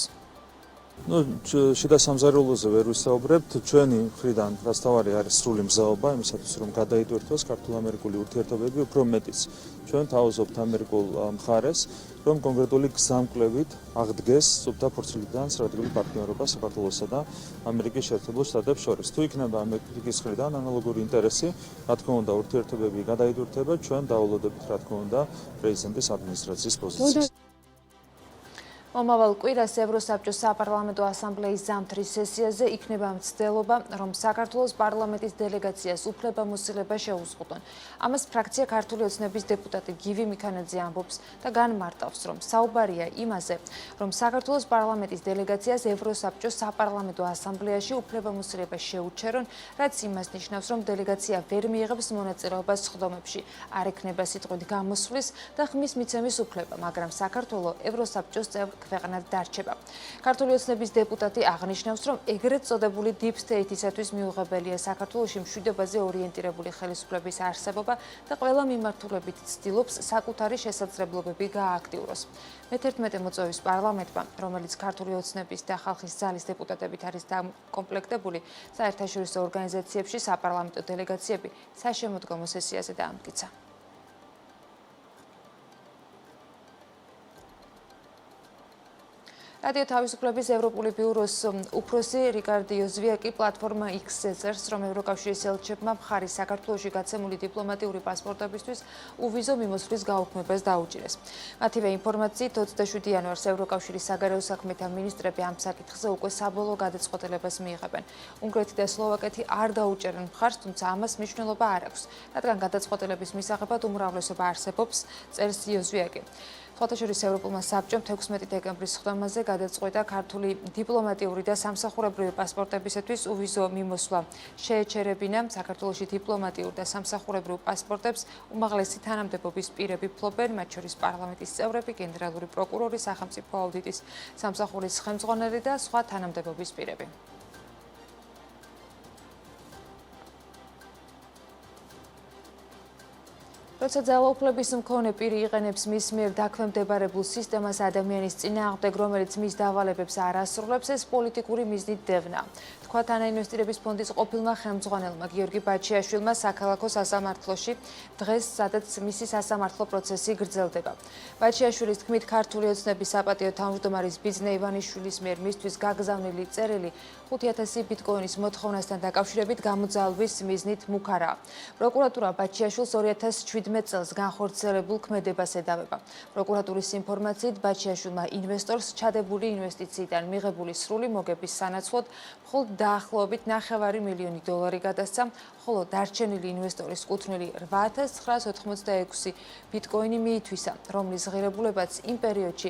შიდა სამზარეულოზე ვერ ვისაუბრებთ, ჩვენი მხრიდან რაც თავარი არის სრული მგზავრობა იმისათვის, რომ გადაიტვირთვას ქართულ-ამერიკული ურთიერთობები, უფრო მეტიც ჩვენ თავაზობთ ამერიკულ მხარეს, რომ კონკრეტული გზამკვლევით აღდგეს სუფთა ფურცლიდან სტრატეგიული პარტნიორობა საქართველოსა და ამერიკის შეერთებულ შტატებს შორის. თუ იქნება ამერიკის მხრიდან ანალოგური ინტერესი, რა თქმა უნდა, ურთიერთობები გადაიტვირთება, ჩვენ დაულოდებით, რა თქმა უნდა, პრეზიდენტის ადმინისტრაციის პოზიციას. მომავალ კვირას ევროსაბჭოს საპარლამენტო ასამბლეის ზამთრის სესიაზე იქნება მცდელობა, რომ საქართველოს პარლამენტის დელეგაციას უფლებამოსილება შეუზღუდონ. ამას ფრაქცია ქართული ოცნების დეპუტატი გივი მიქანაძე ამბობს და განმარტავს, რომ საუბარია იმაზე, რომ საქართველოს პარლამენტის დელეგაციას ევროსაბჭოს საპარლამენტო ასამბლეაში უფლებამოსილება შეუჩერონ, რაც იმას ნიშნავს, რომ დელეგაცია ვერ მიიღებს მონაწილეობას სხდომებში, არ ექნება სიტყვით გამოსვლის და ხმის მიცემის უფლება, მაგრამ საქართველო ევროსაბჭოს წევრ ქვეყნად დარჩება. ქართული ოცნების დეპუტატი აღნიშნავს, რომ ეგრეთ წოდებული deep state-ისათვის მიუღებელია საქართველოში მშვიდობაზე ორიენტირებული ხელისუფლების არსებობა და ყველა მიმართულებით ცდილობს საკუთარი შესაძლებლობები გაააქტიუროს. მე-11 მოწვევის პარლამენტმა, რომელიც ქართული ოცნების და ხალხის ძალის დეპუტატებით არის დაკომპლექტებული, საერთაშორისო ორგანიზაციებში საპარლამენტო დელეგაციები საშემოდგომო სესიაზე დაამტკიცა. რადიო თავისუფლების ევროპული ბიუროს უფროსი რიკარდი ოზვიაკი პლატფორმა X-ზე წერს, რომ ევროკავშირის ელჩებმა მხარის საქართველოში გაცემული დიპლომატიური პასპორტებისთვის უვიზო მიმოსვლის გაუქმებას დაუჭირეს. მათივე ინფორმაციით 27 იანვარს ევროკავშირის საგარეო საქმეთა მინისტრები ამ საკითხზე უკვე საბოლოო გადაწყვეტილებას მიიღებენ. უნგრეთი და სლოვაკეთი არ დაუჭერენ მხარს, თუმცა ამას მნიშვნელობა არ აქვს, რადგან გადაწყვეტილების მისაღებად უმრავლესობა არსებობს, წერს ozviaki. Სხვათაშორის ევროპულმა საბჭომ 16 დეკემბრის სხდომაზე გადაწყვეტა ქართული დიპლომატიური და სამსახურებრივი პასპორტებისათვის უვიზო მიმოსვლა შეეჩერებინა. საქართველოში დიპლომატიურ და სამსახურებრივ პასპორტებს უმაღლესი თანამდებობის პირები ფლობენ, მათ შორის პარლამენტის წევრები, გენერალური პროკურორი, სახელმწიფო აუდიტის სამსახურის ხელმძღვანელი და სხვა თანამდებობის პირები. როცა ძალაუფლების მქონე პირი იყენებს მის მიერ დაქვემდებარებულ სისტემას ადამიანის წინააღმდეგ, რომელიც მის დავალებებს არ ასრულებს, ეს პოლიტიკური მიზნით დევნაა. თქვა თანაინვესტირების ფონდის ყოფილმა ხელმძღვანელმა გიორგი ბაჩიაშვილმა საქალაქო სასამართლოში დღეს, სადაც მისი სასამართლო პროცესი გრძელდება. ბაჩიაშვილის თქმით, ქართული ოცნების საპატიო თავმჯდომარის ბიძინა ივანიშვილის მიერ მისთვის გაგზავნილი წერილი 5,000 ბიტკოინის მოთხოვნასთან დაკავშირებით გამოძალვის მიზნით მუქარაა. პროკურატურა ბაჩიაშვილს 2017 13 წელს განხორციელებულ ქმედებას ედავება. პროკურატურის ინფორმაციით, ბაჩიაშვილმა ინვესტორს ჩადებული ინვესტიციიდან მიღებული სრული მოგების სანაცვლოდ მხოლოდ დაახლოებით $9 მილიონი გადასცა, ხოლო დარჩენილი ინვესტორის კუთვნილი 8,986 ბიტკოინი მიითვისა, რომლის ღირებულებაც იმ პერიოდში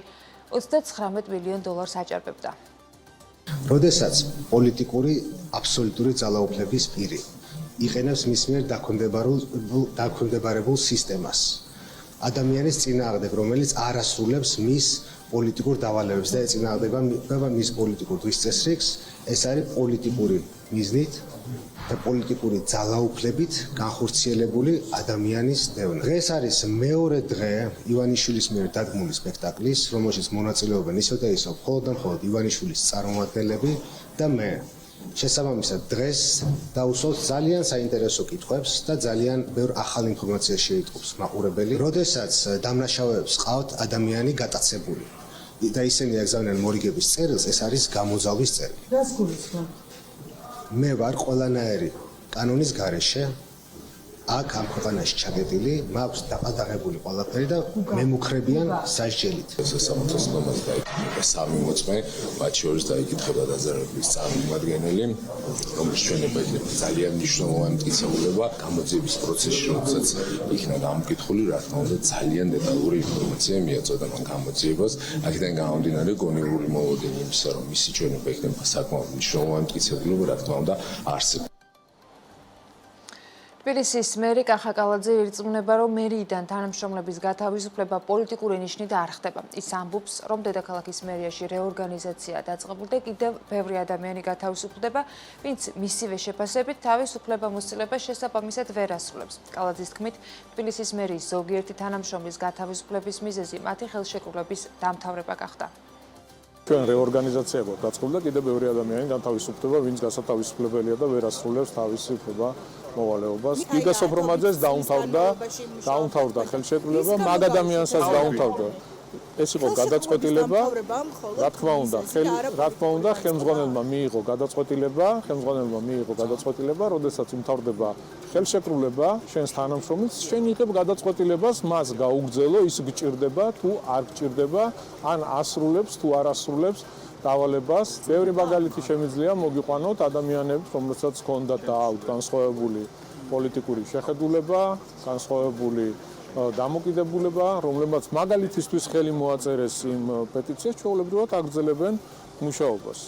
$39 მილიონ აჭარბებდა. როდესაც პოლიტიკური აბსოლუტური ძალაუფლების პირი იყენებს მის მიერ დაქვემდებარებულ სისტემას, ადამიანის წინააღმდეგ, რომელიც არ ასრულებს მის პოლიტიკურ დავალებებს და ეწინააღმდება მის პოლიტიკურ დღესწესრიგს, ეს არის პოლიტიკური მიზნით და პოლიტიკური ძალაუფლებით განხორციელებული ადამიანის დევნა. დღეს არის მეორე დღე ივანიშვილის მიერ დადგმული სპექტაკლის, რომელშიც მონაწილეობენ ისო და ისო მხოლოდ და მხოლოდ ივანიშვილის წარმომადგენლები და მე. შესაბამისად, დღეს დავუსვათ ძალიან საინტერესო კითხვებს და ძალიან ბევრ ახალ ინფორმაციას შეიტყობს მაყურებელი. როდესაც დამნაშავეებს ყავთ ადამიანი გატაცებული და ისინი აკრძალავენ მორიგების წერილს, ეს არის გამოძალვის წერილი. რას გულისხმობ? მე ვარ ყველანაირი კანონის გარეშე, აქ ამ ქვეყანაში ჩაგედილი, მაქვს დაყადაღებული ყველაფერი და მემუქრებიან სასჯელით. სასამართლოს ნომას დაიკითხება 3 მოწმე, მათ შორის დაიკითხება დაზარალების წარმომადგენელი, რომლის ჩვენება იქნება ძალიან მნიშვნელოვანი მტკიცებულება გამოძიების პროცესში, როდესაც იქნა დამკითხული, რა თქმა უნდა, ძალიან დეტალური ინფორმაცია მიაწოდა მან გამოძიებას. აქედან გამომდინარე, გონივრული მოლოდინი იმისა, რომ მისი ჩვენება იქნება საკმაოდ მნიშვნელოვანი მტკიცებულება, რა თქმა უნდა, არსებობს. თბილისის მერი კახაკალაძე ირწმუნება, რომ მერიიდან თანამშრომლების გათავისუფლება პოლიტიკური ნიშნით არ ხდება. ის ამბობს, რომ დედაქალაქის მერიაში რეორგანიზაცია დაწყებული და კიდევ ბევრი ადამიანი გათავისუფლდება, ვინც მისივე შეფასებით თავისუფლებამოსილებას შესაბამისად ვერ ასრულებს. კალაძის თქმით, თბილისის მერიის ზოგიერთი თანამშრომლის გათავისუფლების მიზეზი მათი ხელშეკრულების დამთავრება გახდა. ჩვენ რეორგანიზაცია გვაქვს დაწყებული და კიდევ ბევრი ადამიანი გათავისუფლდება, ვინც გასათავისუფლებელია და ვერ ასრულებს თავისუფლება მოვალეობას. გიგა სოფრომაძეს დაუმთავრდა ხელშეკრულება, მაგ ადამიანსაც დაუმთავრდა. ეს იყო გადაწყვეტილება, რა თქმა უნდა, ხელმძღვანელმა მიიღო გადაწყვეტილება, როდესაც უმთავრდება ხელშეკრულება, შენს თანამშრომლის, შენ იღებ გადაწყვეტილებას, მას გაუგრძელო, ის გჭირდება თუ არ გჭირდება, ან ასრულებს თუ არ ასრულებს დავალებას. ბევრი მაგალითი შემიძლია მოგიყვანოთ ადამიანებს, რომელსაც ჰქონდათ განსხვავებული პოლიტიკური შეხედულება, განსხვავებული დამოკიდებულება, რომლებმაც მაგალითისთვის ხელი მოაწერეს იმ პეტიციას, ჩვეულებრივად აგრძელებენ მუშაობას.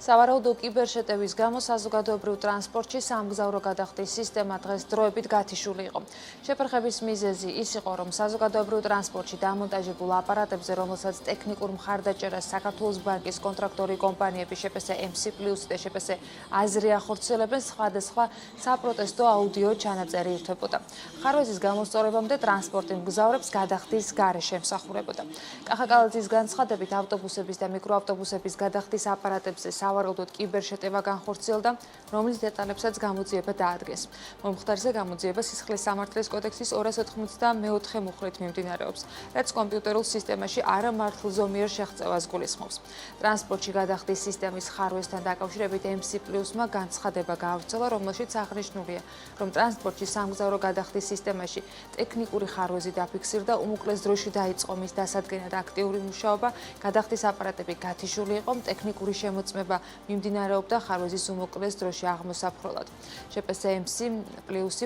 სავარაუდო კიბერშეტევის გამო საზოგადოებრივ ტრანსპორტში სამგზავრო გადახდის სისტემა დღეს დროებით გათიშული იყო. შეფერხების მიზეზი ის იყო, რომ საზოგადოებრივ ტრანსპორტში დამონტაჟებულ აპარატებზე, რომელსაც ტექნიკურ მხარდაჭერას საქართველოს ბანკის კონტრაქტორი კომპანიები შეპესე MC+ და შეპესე აზრი ახორციელებენ, სხვადასხვა საპროტესტო აუდიო ჩანაწერი ირთვებოდა. ხარვეზის გამოსწორებამდე ტრანსპორტი მგზავრებს გადახდის გარეშე ემსახურებოდა. კახაკალაძის განცხადებით, ავტობუსების და მიკროავტობუსების გადახდის აპარატებზე სავარაუდოდ კიბერშეტევა განხორციელდა, რომლის დეტალებსაც გამოძიება დაადგეს. მომხდარზე გამოძიება სისხლის სამართლის კოდექსის 284 მუხლით მიმდინარეობს, რაც კომპიუტერულ სისტემაში არამართლზომიერ შეღწევას გულისხმობს. ტრანსპორტში გადახდის სისტემის ხარვესთან დაკავშირებით MC+-მა განცხადება გაავრცელა, რომელშიც აღნიშნულია, რომ ტრანსპორტში სამგზავრო გადახდის სისტემაში ტექნიკური ხარვეზი დაფიქსირდა, უმოკლეს დროში დაიწყო მის დასადგენად აქტიური მუშაობა, გადახდის აპარატები გათიშული იყო, ტექნიკური შემოწმება მიმდინარეობდა ხარვეზის უმოკლეს დროში აღმოსაფროლად. შეპესე MC+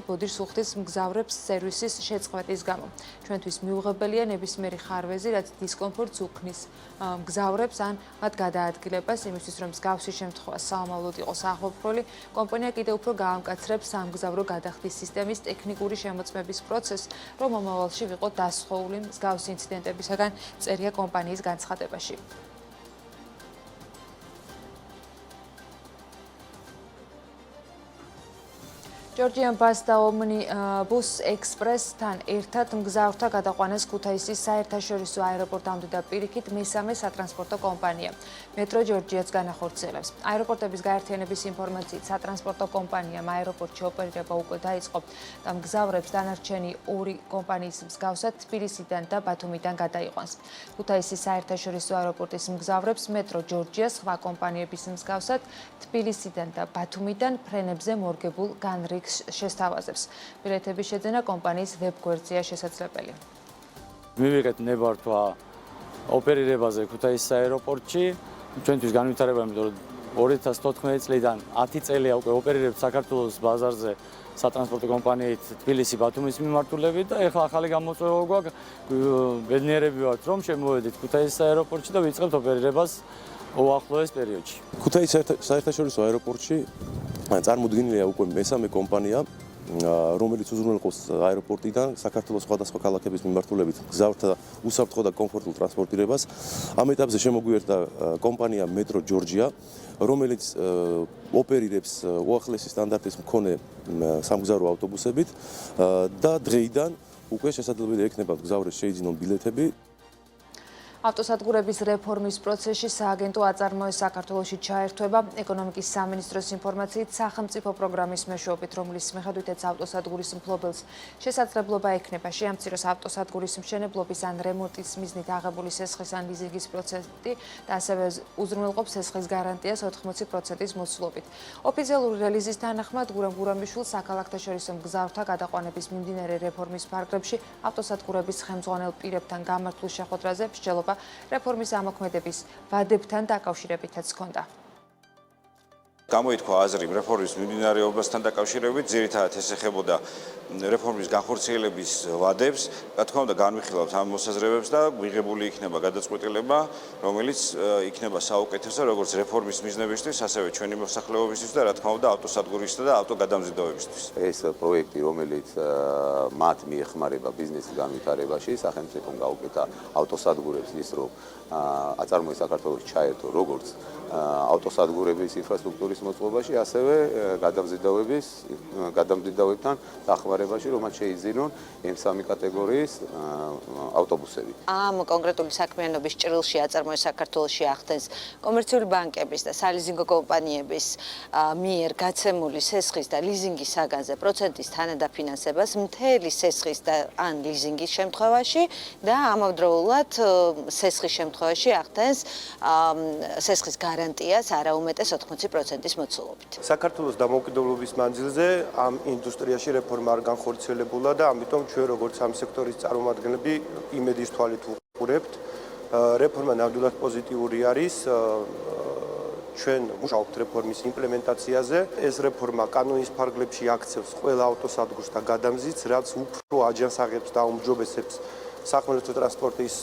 ბოდიშს უხდის მგზავრებს სერვისის შეწყვეტის გამო. ჩვენთვის მიუღებელია ნებისმიერი ხარვეზი, რაც დისკომფორტს უქმნის მგზავრებს ან მათ გადაადგილებას, იმისთვის რომ მსგავსი შემთხვევა საომავლოდ იყოს აღოფრული, კომპანია კიდევ უფრო გაამკაცრებს სამგზავრო გადახდის სისტემის ტექნიკური შემოწმების პროცესს, რომ მომავალში ვიყოთ დასხოული მსგავსი ინციდენტებისაგან, წერია კომპანიის განცხადებაში. ჯორჯიან ბას და ომნიბუს ექსპრესთან ერთად მგზავრთა გადაყვანას ქუთაისის საერთაშორისო აეროპორტამდე და პირიქით მესამე სატრანსპორტო კომპანია მეტრო ჯორჯიაც განახორციელებს. აეროპორტების გაერთიანების ინფორმაციით სატრანსპორტო კომპანიამ აეროპორტში ოპერირება უკვე დაიწყო და მგზავრებს დანარჩენი ორი კომპანიის მსგავსად თბილისიდან და ბათუმიდან გადაიყვანს. ქუთაისის საერთაშორისო აეროპორტის მგზავრებს მეტრო ჯორჯია სხვა კომპანიების მსგავსად თბილისიდან და ბათუმიდან ფრენებზე მორგებულ განრიგ შესთავაზებს. ბილეთების შეძენა კომპანიის ვებგვერდზეა შესაძლებელი. მივიღეთ ნებართვა ოპერირებაზე ქუთაისის აეროპორტში. ჩვენთვის განვითარება, იმიტომ რომ 2014 წლიდან 10 წელია უკვე ოპერირებთ საქართველოს ბაზარზე სატრანსპორტო კომპანიით თბილისი-ბათუმის მიმართულებით და ეხლა ახალი გამოწვევა გვაქვს. ბედნიერები ვართ, რომ შემოვედით ქუთაისის აეროპორტში და ვიწყებთ ოპერირებას უახლოეს პერიოდში. ქუთაისის საერთაშორისო აეროპორტში წარმოდგენილია უკვე მესამე კომპანია, რომელიც უზრუნველყოფს აეროპორტიდან საქართველოს სხვადასხვა ქალაქების მიმართულებით გზავრთა უსაფრთხო და კომფორტულ ტრანსპორტირებას. ამ ეტაპზე შემოგვიერთდა კომპანია მეტრო ჯორჯია, რომელიც ოპერირებს უახლესი სტანდარტის მქონე სამგზავრო ავტობუსებით და დღეიდან უკვე შესაძლებელი ექნება მგზავრებს შეიძინონ ბილეთები. ავტოსადგურების რეფორმის პროცესში სააგენტო აწარმოეს საქართველოში ჩაერთვება. ეკონომიკის სამინისტროს ინფორმაციით სახელმწიფო პროგრამის მეშვეობით, რომლის მიხედვითაც ავტოსადგურის მფლობელს შესაძლებლობა ექნება შეამციროს ავტოსადგურის მშენებლობის ან რემონტის მიზნით აღებული სესხის ან ლიზინგის პროცენტი და ასევე უზრუნველყოფს სესხის გარანტიას 80%-ის მოცულობით. ოფიციალური რელიზის თანახმად გურამ გურამიშვილს საქალაქთაშორისო მგზავრთა გადაყვანების მიმდინარე რეფორმის ფარგლებში ავტოსადგურების ხელმძღვანელ პირებთან გამართულ შეხვედრაზე მსჯელობა რეფორმის ამოქმედების ვადებთან დაკავშირებითაც ჰქონდა. გამოითქვა აზრი რეფორმის მიმდინარეობასთან დაკავშირებით, ძირითადად ეს ეხებოდა რეფორმის განხორციელების ვადებს, რა თქმა უნდა განვიხილავთ ამ მოსაზრებებს და მიღებული იქნება გადაწყვეტილება, რომელიც იქნება საუკეთესო როგორც რეფორმის მიზნებისთვის, ასევე ჩვენი მოსახლეობისთვის და რა თქმა უნდა ავტოსადგურისა და ავტოგადამზიდავებისთვის. ეს პროექტი, რომელიც მათ მიეხმარება ბიზნესის განვითარებაში, სახელმწიფომ გაუკეთა ავტოსადგურებს ის, რომ აწარმოეს საქართველოს ჩაერთო როგორც ავტოსადგურების ინფრასტრუქტურის მოწყობაში, ასევე გადამზიდავებთან დახმარებაში, რომ მათ შეიძინონ M3 კატეგორიის ავტობუსები. ამ კონკრეტული საქმიანობის ჭრილში აწარმოეს საქართველოში ახდენს კომერციული ბანკების და სალიზინგო კომპანიების მიერ გაცემული სესხის და ლიზინგის საგანზე პროცენტის თანადაფინანსებას მთელი სესხის და ან ლიზინგის შემთხვევაში და ამავდროულად სესხის შემთხვევაში ახდენს სესხის გარანტიას არაუმეტეს 80%-ის მოცულობით. საქართველოს დამოუკიდებლობის მანძილზე ამ ინდუსტრიაში რეფორმა არ განხორციელებულა და ამიტომ ჩვენ როგორც ამ სექტორის წარმომადგენლები იმედის თვალით ვუყურებთ. რეფორმა ნამდვილად პოზიტიური არის. ჩვენ მუშაობთ რეფორმის იმპლემენტაციაზე. ეს რეფორმა კანონის ფარგლებში აქცევს ყველა ავტოსადგურს და გადამზიდს, რაც უფრო აჯანსაღებს და აუმჯობესებს სახმელეთო ტრანსპორტის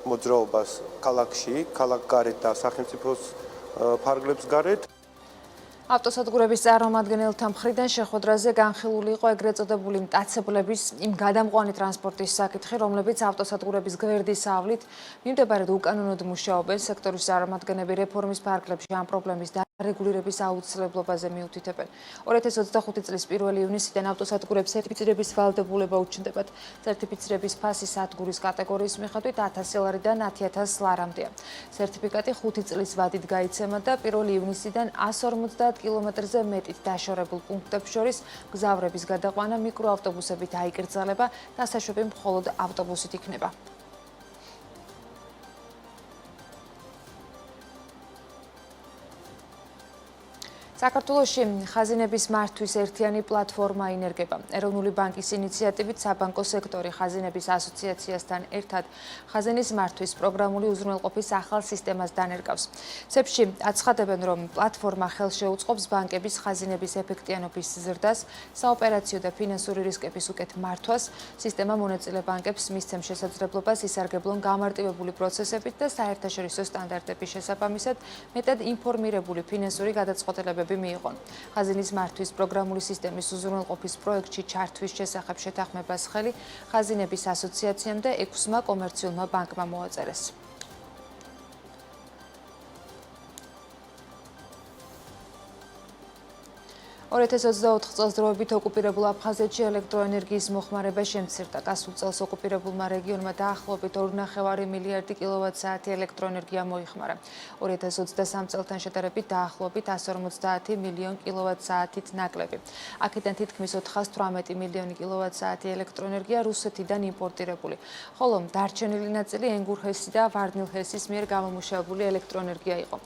მოძრაობას ქალაქში, ქალაქგარეთ და სახელმწიფოს ფარგლებს გარეთ. ავტოსადგურების წარმომადგენელთა მხრიდან შეხვედრაზე განხილული იყო ეგრეთ წოდებული მტაცებლების იმ გადამყვანი ტრანსპორტის საკითხი, რომლებიც ავტოსადგურების გვერდის ავლით მიმდებარედ უკანონოდ მუშაობენ. სექტორის წარმომადგენლები რეფორმის ფარგლებში ამ პრობლემის რეგულირების აუცილებლობაზე მიუთითებენ. 2025 წლის 1 ივნისიდან ავტოსადგურებს სერტიფიცირების ვალდებულება უჩნდებათ. სერტიფიცირების ფასი სადგურის კატეგორიის მიხედვით 1000 ლარიდან 10000 ლარამდეა. სერტიფიკატი 5 წლის ვადით გაიცემა და 1 ივნისიდან 150 კილომეტრზე მეტით დაშორებულ პუნქტებს შორის მგზავრების გადაყვანა მიკროავტობუსებით აიკრძალება და საშვები მხოლოდ ავტობუსით იქნება. საქართველოში ხაზინების მართვის ერთიანი პლატფორმა ინერგება. ეროვნული ბანკის ინიციატივით საბანკო სექტორი ხაზინების ასოციაციასთან ერთად ხაზინის მართვის პროგრამული უზრუნველყოფის ახალ სისტემას დანერგავს. სეფში აცხადებენ, რომ პლატფორმა ხელს შეუწყობს ბანკების ხაზინების ეფექტიანობის ზრდას, საოპერაციო და ფინანსური რისკების უკეთ მართვას. სისტემა მონაწილე ბანკებს მისცემს შესაძლებლობას ისარგებლონ გამარტივებული პროცესებით და საერთაშორისო სტანდარტების შესაბამისად მეტად ინფორმირებული ფინანსური გადაწყვეტილებები მიიღონ. ხაზინის მართვის პროგრამული სისტემის უზრუნველყოფის პროექტში ჩართვის შესახებ შეთანხმებას ხელი ხაზინების ასოციაციამ და 6-მა კომერციულმა ბანკმა მოაწერეს. 2024 წელს დროებით ოკუპირებულ აფხაზეთში ელექტროენერგიის მოხმარება შემცირდა. გასულ წელს ოკუპირებულმა რეგიონმა დაახლოებით 2.5 მილიარდი კილოვატ-საათი ელექტროენერგია მოიხმარა. 2023 წელთან შედარებით დაახლოებით 150 მილიონი კილოვატ-საათით ნაკლები. აქედან თითქმის 418 მილიონი კილოვატ-საათი ელექტროენერგია რუსეთიდან იმპორტირებული, ხოლო დარჩენილი ნაწილი ენგურჰესის და ვარნილჰესის მიერ გამომუშავებული ელექტროენერგია იყო.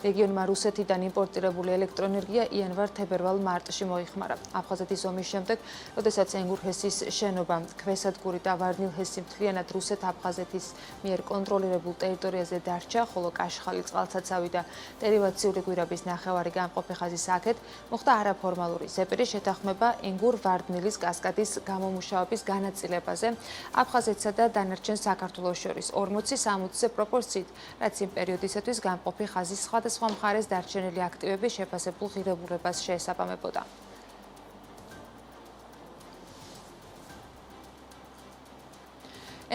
რეგიონმა რუსეთიდან იმპორტირებული ელექტროენერგია იანვარ-თებერვალ-მარტ მარტში მოიხმარა. აფხაზეთის ომის შემდეგ, როდესაც ენგურჰესის შენობა, ქვესადგური და ვარნილჰესი მთლიანად რუსეთ-აფხაზეთის მიერ კონტროლირებულ ტერიტორიაზე დარჩა, ხოლო კაშხალი, წყალსაცავი და დერივაციული გვირაბის ნახევარი გამყოფი ხაზის აქეთ მოხდა არაფორმალური ზეპირი შეთანხმება ენგურ-ვარდნილის კასკადის გამომუშავების განაწილებაზე აფხაზეთსა და დანარჩენ საქართველოს შორის 40-60-ზე პროპორციით, რაც იმ პერიოდისათვის გამყოფი ხაზის სხვადასხვა მხარეს დარჩენილი აქტივების შეფასებულ ღირებულებას შეესაბამებოდა.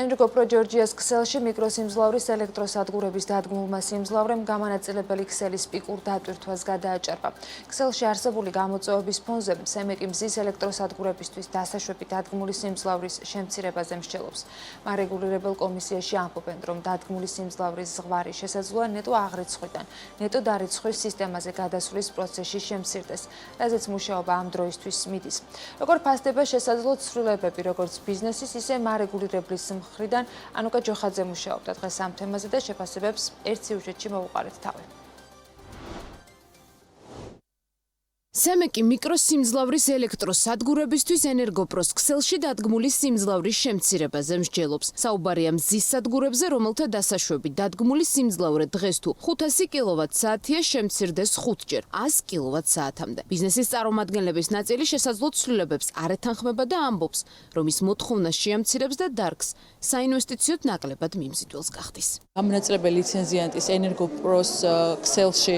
ენრიკო პროჯორჯიას ქსელში მიკროსიმძლავრის ელექტროსადგურების დადგმულმა სიმძლავრემ გამანაწილებელი ქსელის პიკურ დატვირთვას გადააჭარბა. ქსელში არსებული გამოწვევების ფონზე სემეკი მზის ელექტროსადგურებისთვის დასაშვები დადგმული სიმძლავრის შემცირებაზე მსჯელობს. მარეგულირებელ კომისიაში ამბობენ, რომ დადგმული სიმძლავრის ზღვარი შესაძლოა ნეტო აღრიცხვიდან, ნეტო დარიცხვის სისტემაზე გადასვლის პროცესში შემცირდეს, რაზეც მუშაობა ამ დროისთვის მიდის. როგორ ფასდება შესაძლო ცვლილებები, როგორც ბიზნესის, ისე მარეგულირებლის მხრიდან ანუკა ჯოხაძე მუშაობდა დღეს ამ თემაზე და შეფასებებს ერთ სიუჟეტში მოვუყარეთ თავი. სემეკი მიკროსიმძლავრის ელექტროსადგურებისთვის ენერგოპროს ქსელში დადგმული სიმძლავრის შემცირებაზე მსჯელობს. საუბარია მზის სადგურებზე, რომელთა დასაშვები დადგმული სიმძლავრე დღეს თუ 500 კილოვატ-საათია, შემცირდეს 5-ჯერ, 100 კილოვატ-საათამდე. ბიზნესის წარმომადგენლების ნაწილი შესაძლო ცვლილებებს არ ეთანხმება და ამბობს, რომ ის მოთხოვნას შეამცირებს და დარგს საინვესტიციოდ ნაკლებად მიმზიდველს გახდის. გამონაწილებელი ლიცენზიანტის ენერგოპროს ქსელში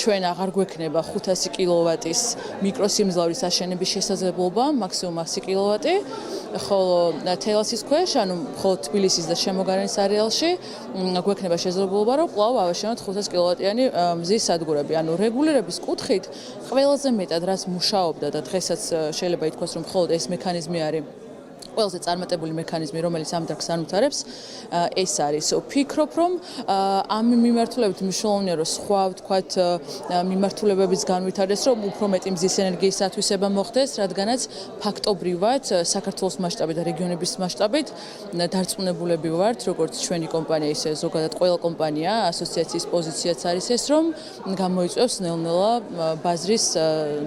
ჩვენ აღარ გვექნება 500 კილოვატის მიკროსიმძლავრის აშენების შესაძლებლობა, მაქსიმუმ 100 კილოვატი, ხოლო თელასის ქვეშ, ანუ მხოლოდ თბილისის და შემოგარენის არეალში გვექნება შესაძლებლობა, რომ კვლავ ავაშენოთ 500 კილოვატიანი მზის სადგურები. ანუ რეგულირების კუთხით ყველაზე მეტად რაც მუშაობდა და დღესაც შეიძლება ითქვას, რომ მხოლოდ ეს მექანიზმი არის ყველაზე წარმატებული მექანიზმი, რომელიც ამ დარგს ანვითარებს, ეს არის. ვფიქრობ, რომ ამ მიმართულებით მნიშვნელოვანია, რომ სხვა ვთქვათ მიმართულებების განვითარდეს, რომ უფრო მეტი მზის ენერგიის ათვისება მოხდეს, რადგანაც ფაქტობრივად საქართველოს მასშტაბით და რეგიონების მასშტაბით დარწმუნებულები ვართ, როგორც ჩვენი კომპანია, ისე ზოგადად ყველა კომპანია, ასოციაციის პოზიციაც არის ეს, რომ გამოიწვევს ნელ-ნელა ბაზრის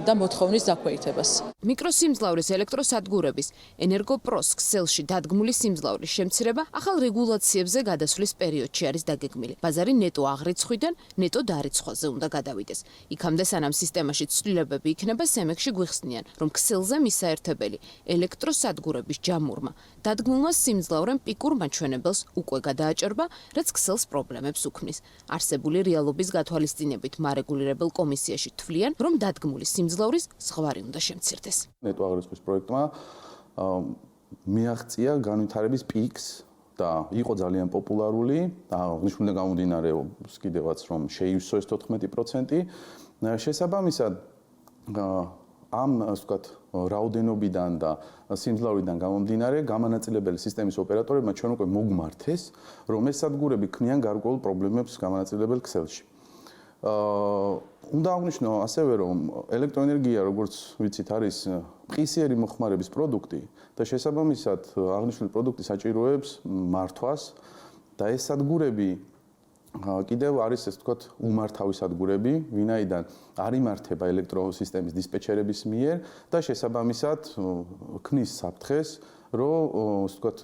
და მოთხოვნის დაქვეითებას. მიკროსიმძლავრის ელექტროსადგურების ენერგოპროს ქსელში დადგმული სიმძლავრის შემცირება ახალ რეგულაციებზე გადასვლის პერიოდში არის დაგეგმილი. ბაზარი ნეტო აღრიცხვიდან ნეტო დარიცხვაზე უნდა გადავიდეს. იქამდე სანამ სისტემაში ცვლილებები იქნება, სემეკში გვიხსნიან, რომ ქსელზე მისაერთებელი ელექტროსადგურების ჯამურმა დადგმულმა სიმძლავრემ პიკურ მაჩვენებელს უკვე გადააჭრბა, რაც ქსელს პრობლემებს უქმნის. არსებული რეალობის გათვალისწინებით მარეგულირებელ კომისიაში თვლიან, რომ დადგმული სიმძლავრის ზღვარი უნდა შემცირდეს. ნეტო აღრიცხვის პროექტმა მიაღწია განვითარების პიკს და იყო ძალიან პოპულარული და ნიშნულიდან გამომდინარე კიდევაც რომ შეივსო ეს 14%. შესაბამისად ამ ვთქვათ რაოდენობიდან და სიმძლავრიდან გამომდინარე გამანაწილებელი სისტემის ოპერატორებმა ჩვენ უკვე მოგმართეს რომ ეს სადგურები ქმნიან გარკვეულ პრობლემებს გამანაწილებელ ქსელში. უნდა აღნიშნო ასევე რომ ელექტროენერგია როგორც ვიცით არის მყისიერი მოხმარების პროდუქტი და შესაბამისად აღნიშნული პროდუქტი საჭიროებს მართვას და ეს სადგურები კიდევ არის ეს ვთქვათ უმართავი სადგურები, ვინაიდან არ იმართება ელექტროსისტემის დისპეჩერების მიერ და შესაბამისად ქმნის საფრთხეს, რომ ვთქვათ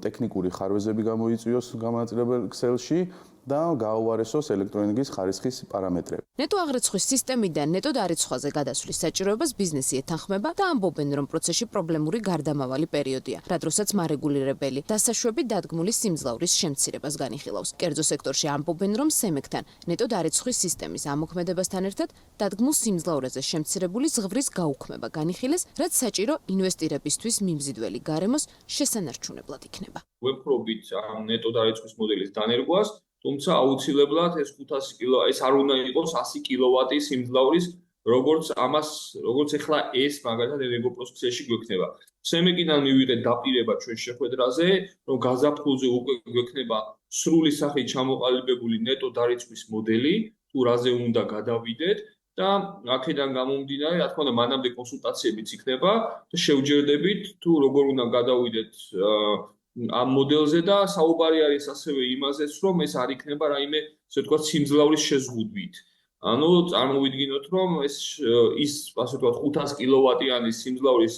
ტექნიკური ხარვეზები გამოიწვიოს გამანაწილებელ ქსელში და გააუარესოს ელექტროენერგიის ხარისხის პარამეტრები. ნეტო აღრიცხვის სისტემიდან ნეტო დარიცხვაზე გადასვლის საჭიროებას ბიზნესი ეთანხმება და ამბობენ, რომ პროცესში პრობლემური გარდამავალი პერიოდია, რა დროსაც მარეგულირებელი დასაშვები დადგმული სიმძლავრის შემცირებას განიხილავს. კერძო სექტორში ამბობენ, რომ სემეკთან ნეტო დარიცხვის სისტემის ამოქმედებასთან ერთად დადგმულ სიმძლავრეზე შემცირებული ზღვრის გაუქმება განიხილეს, რაც საჭირო ინვესტირებისთვის მიმზიდველი გარემოს შესანარჩუნებლად იქნება. ვეპყრობით ამ ნეტო დარიცხვის მოდელის დანერგვას, თუმცა აუცილებლად ეს 500 კილო ეს არ უნდა იყოს 100 კილოვატი სიმძლავრის, როგორც ეხლა ეს მაგალითად ენერგოპროს ქსელში გვექნება. სემეკიდან მივიღეთ დაპირება ჩვენ შეხვედრაზე, რომ გაზაფხულზე უკვე გვექნება სრული სახით ჩამოყალიბებული ნეტო დარიცხვის მოდელი, თუ რაზე უნდა გადავიდეთ და აქედან გამომდინარე, რა თქმა უნდა, მანამდე კონსულტაციებიც იქნება და შევჯერდებით თუ როგორ უნდა გადავიდეთ ამ მოდელზე და საუბარი არის ასევე იმაზეც, რომ ეს არ იქნება რაიმე, ასე ვთქვათ, სიმძლავრის შეზღუდვით. ანუ წარმოვიდგინოთ, რომ ის ასე ვთქვათ 500 კილოვატიანი სიმძლავრის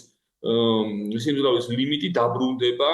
ლიმიტი დაბრუნდება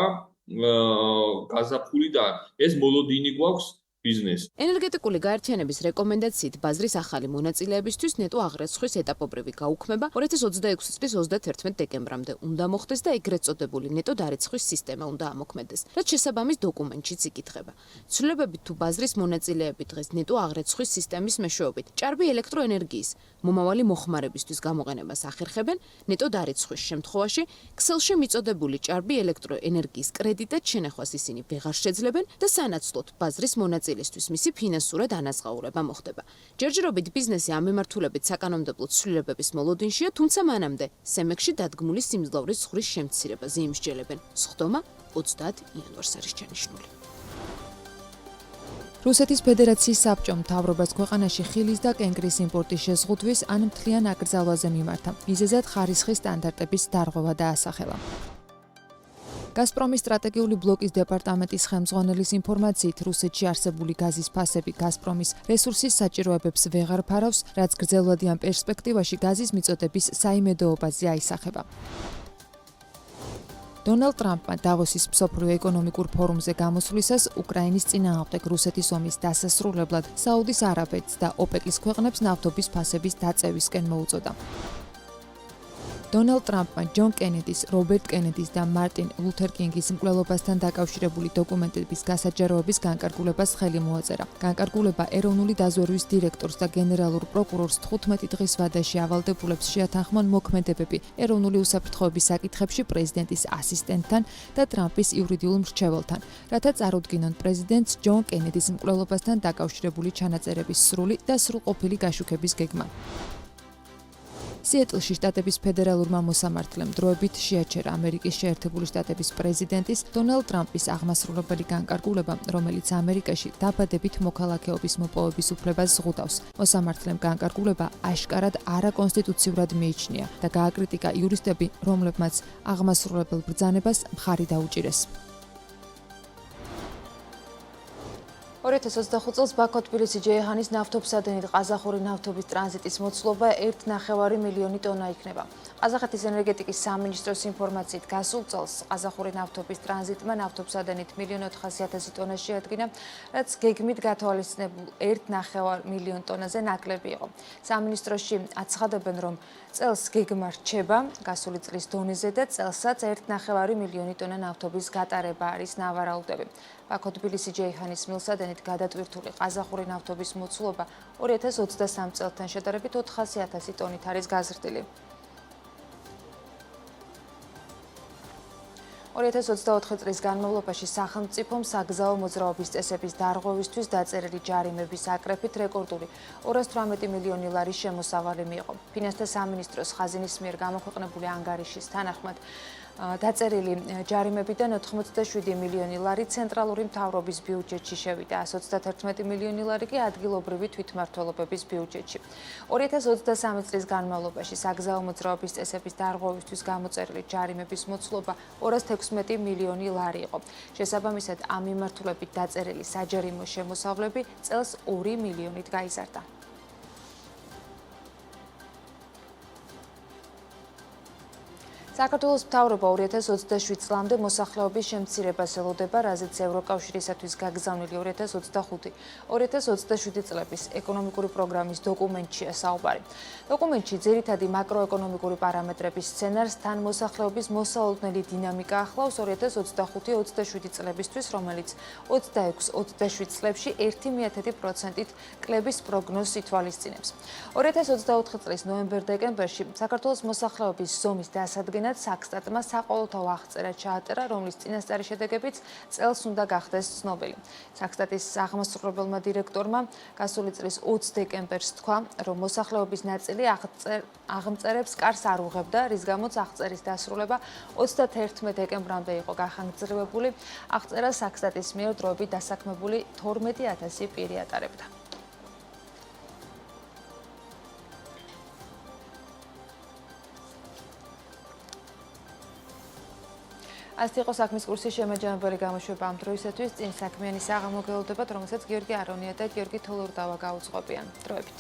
გაზაფხულიდან. ეს მოლოდინი გვაქვს ბიზნეს. ენერგეტიკული გაერთიანების რეკომენდაციით ბაზრის ახალი მონაწილეებისთვის ნეტო აღრეცხვის ეტაპობრივი გაუქმება 2026 წლის 31 დეკემბრამდე უნდა მოხდეს და ეგრეთ წოდებული ნეტო დარეცხვის სისტემა უნდა ამოქმედდეს, რაც შესაბამის დოკუმენტშიც იკითხება. ცვლილებებით თუ ბაზრის მონაწილეები დღეს ნეტო აღრეცხვის სისტემის მეშვეობით ჭარბი ელექტროენერგიის მომავალი მოხმარებისთვის გამოყენებას ახერხებენ, ნეტო დარეცხვის შემთხვევაში ქსელში მიწოდებული ჭარბი ელექტროენერგიის კრედიტად შენახვას ისინი ვეღარ შეძლებენ და სანაცვლოდ ბაზრის მონაწილისთვის მისი ფინანსურად ანაზღაურება მოხდება. ჯერჯერობით ბიზნესი ამ მიმართულებით საკანონმდებლო ცვლილებების მოლოდინშია, თუმცა მანამდე სემექსში დადგმული სიმძლავრის ზღვრის შემცირებაზე იმსჯელებენ. სხდომა 30 იანვარს არის ჩანიშნული. რუსეთის ფედერაციის საბჭომ მთავრობას ქვეყანაში ხილის და კენკრის იმპორტის შეზღუდვის ან მთლიან აკრძალვაზე მიმართა. მიზეზად ხარისხის სტანდარტების დარღვევა დაასახელა. გაზპრომის სტრატეგიული ბლოკის დეპარტამენტის ხელმძღვანელის ინფორმაციით, რუსეთში არსებული გაზის ფასები გაზპრომის რესურსის საჭიროებებს ვეღარ ფარავს, რაც გრძელვადიან პერსპექტივაში გაზის მიწოდების საიმედოობაზე აისახება. დონალდ ტრამპმა დავოსის მსოფლიო ეკონომიკურ ფორუმზე გამოსვლისას უკრაინის წინააღმდეგ რუსეთის ომის დასასრულებლად საუდის არაბეთს და ოპეკის ქვეყნებს ნავთობის ფასების დაწევისკენ მოუწოდა. დონალდ ტრამპმა ჯონ კენედის, რობერტ კენედის და მარტინ ლუთერ კინგის მკვლელობასთან დაკავშირებული დოკუმენტების გასაჯაროების განკარგულებას ხელი მოაწერა. განკარგულება ეროვნული დაზვერვის დირექტორს და გენერალურ პროკურორს 15 დღის ვადაში ავალდებულებს შეათანხმონ მოქმედებები ეროვნული უსაფრთხოების საკითხებში პრეზიდენტის ასისტენტთან და ტრამპის იურიდიულ მრჩეველთან, რათა წარუდგინონ პრეზიდენტს ჯონ კენედის მკვლელობასთან დაკავშირებული ჩანაწერების სრული და სრულყოფილი გაშუქების გეგმა. სიეტლში შტატების ფედერალურმა მოსამართლემ დროებით შეაჩერა ამერიკის შეერთებული შტატების პრეზიდენტის დონალდ ტრამპის აღმასრულებელი განკარგულება, რომელიც ამერიკაში დაბადებით მოქალაქეობის მოპოვების უფლებას ზღუდავს. მოსამართლემ განკარგულება აშკარად არაკონსტიტუციურად მიიჩნია და გააკრიტიკა იურისტები, რომლებმაც აღმასრულებელ ბრძანებას მხარი დაუჭირეს. 2025 წელს ბაქო-თბილისი-ჯეიჰანის ნავთობსადენით ყაზახური ნავთობის ტრანზიტის მოცულობა 1,9 მილიონი ტონა იქნება. ყაზახეთის ენერგეტიკის სამინისტროს ინფორმაციით, გასულ წელს ყაზახური ნავთობის ტრანზიტმა ნავთობსადენით 1,400,000 ტონა შეადგინა, რაც გეგმით გათვალისწინებულ 1,9 მილიონ ტონაზე ნაკლები იყო. სამინისტროში აცხადებენ, რომ წელს გეგმა რჩება გასული წლის დონეზე და წელსაც 1,9 მილიონი ტონა ნავთობის გატარება არის ნავარაუდები. ბაქო-თბილისი-ჯეიჰანის მილსადენით გადატვირთული ყაზახური ნავთობის მოცულობა 2023 წელთან შედარებით 400,000 ტონით არის გაზრდილი. 2024 წლის განმავლობაში სახელმწიფომ საგზაო მოძრაობის წესების დარღვევისთვის დაწერილი ჯარიმების აკრეფით რეკორდული 218 მილიონი ლარის შემოსავალი მიიღო. ფინანსთა სამინისტროს ხაზინის მიერ გამოქვეყნებული ანგარიშის თანახმად დაწერილი ჯარიმებიდან 87 მილიონი ლარი ცენტრალური მთავრობის ბიუჯეტში შევიდა, 131 მილიონი ლარი კი ადგილობრივი თვითმმართველობების ბიუჯეტში. 2023 წლის განმავლობაში საგზაო მოძრაობის წესების დარღვევისთვის გამოწერილი ჯარიმების მოცულობა 216 მილიონი ლარი იყო. შესაბამისად, ამ მიმართულებით დაწერილი საჯარიმო შემოსავლები წელს 2 მილიონით გაიზარდა. საქართველოს მთავრობა 2027 წლამდე მოსახლეობის შემცირებას ელოდება, რაზეც ევროკავშირისათვის გაგზავნილი 2025-2027 წლების ეკონომიკური პროგრამის დოკუმენტშია საუბარი. დოკუმენტში ძირითადი მაკროეკონომიკური პარამეტრების სცენარს თან მოსახლეობის მოსალოდნელი დინამიკა ახლავს 2025-27 წლებისთვის, რომელიც 26-27 წლებში 1/10%-ით კლების პროგნოზს ითვალისწინებს. 2024 წლის ნოემბერ-დეკემბერში საქართველოს მოსახლეობის ზომის დასადგენად საქსტატმა საყოველთაო აღწერა ჩააწერა, რომლის წინასწარი შედეგებიც წელს უნდა გახდეს ცნობილი. საქსტატის აღმასრულებელმა დირექტორმა გასული წლის 20 დეკემბერს თქვა, რომ მოსახლეობის ნაწილი აღმწერებს კარს არ უღებდა, რის გამოც აღწერის დასრულება 31 დეკემბრამდე იყო გახანგრძლივებული. აღწერა საქსტატის მიერ დროებით დასაქმებული 12,000 პირი ატარებდა. ასეთი იყო საქმის კურსის შემაჯამებელი გამოშვება ამ დროისათვის. წინ საქმიანი საღამო გელოდებათ, რომელსაც გიორგი არონია და გიორგი თოლორდავა გაუძღვებიან. დროებით.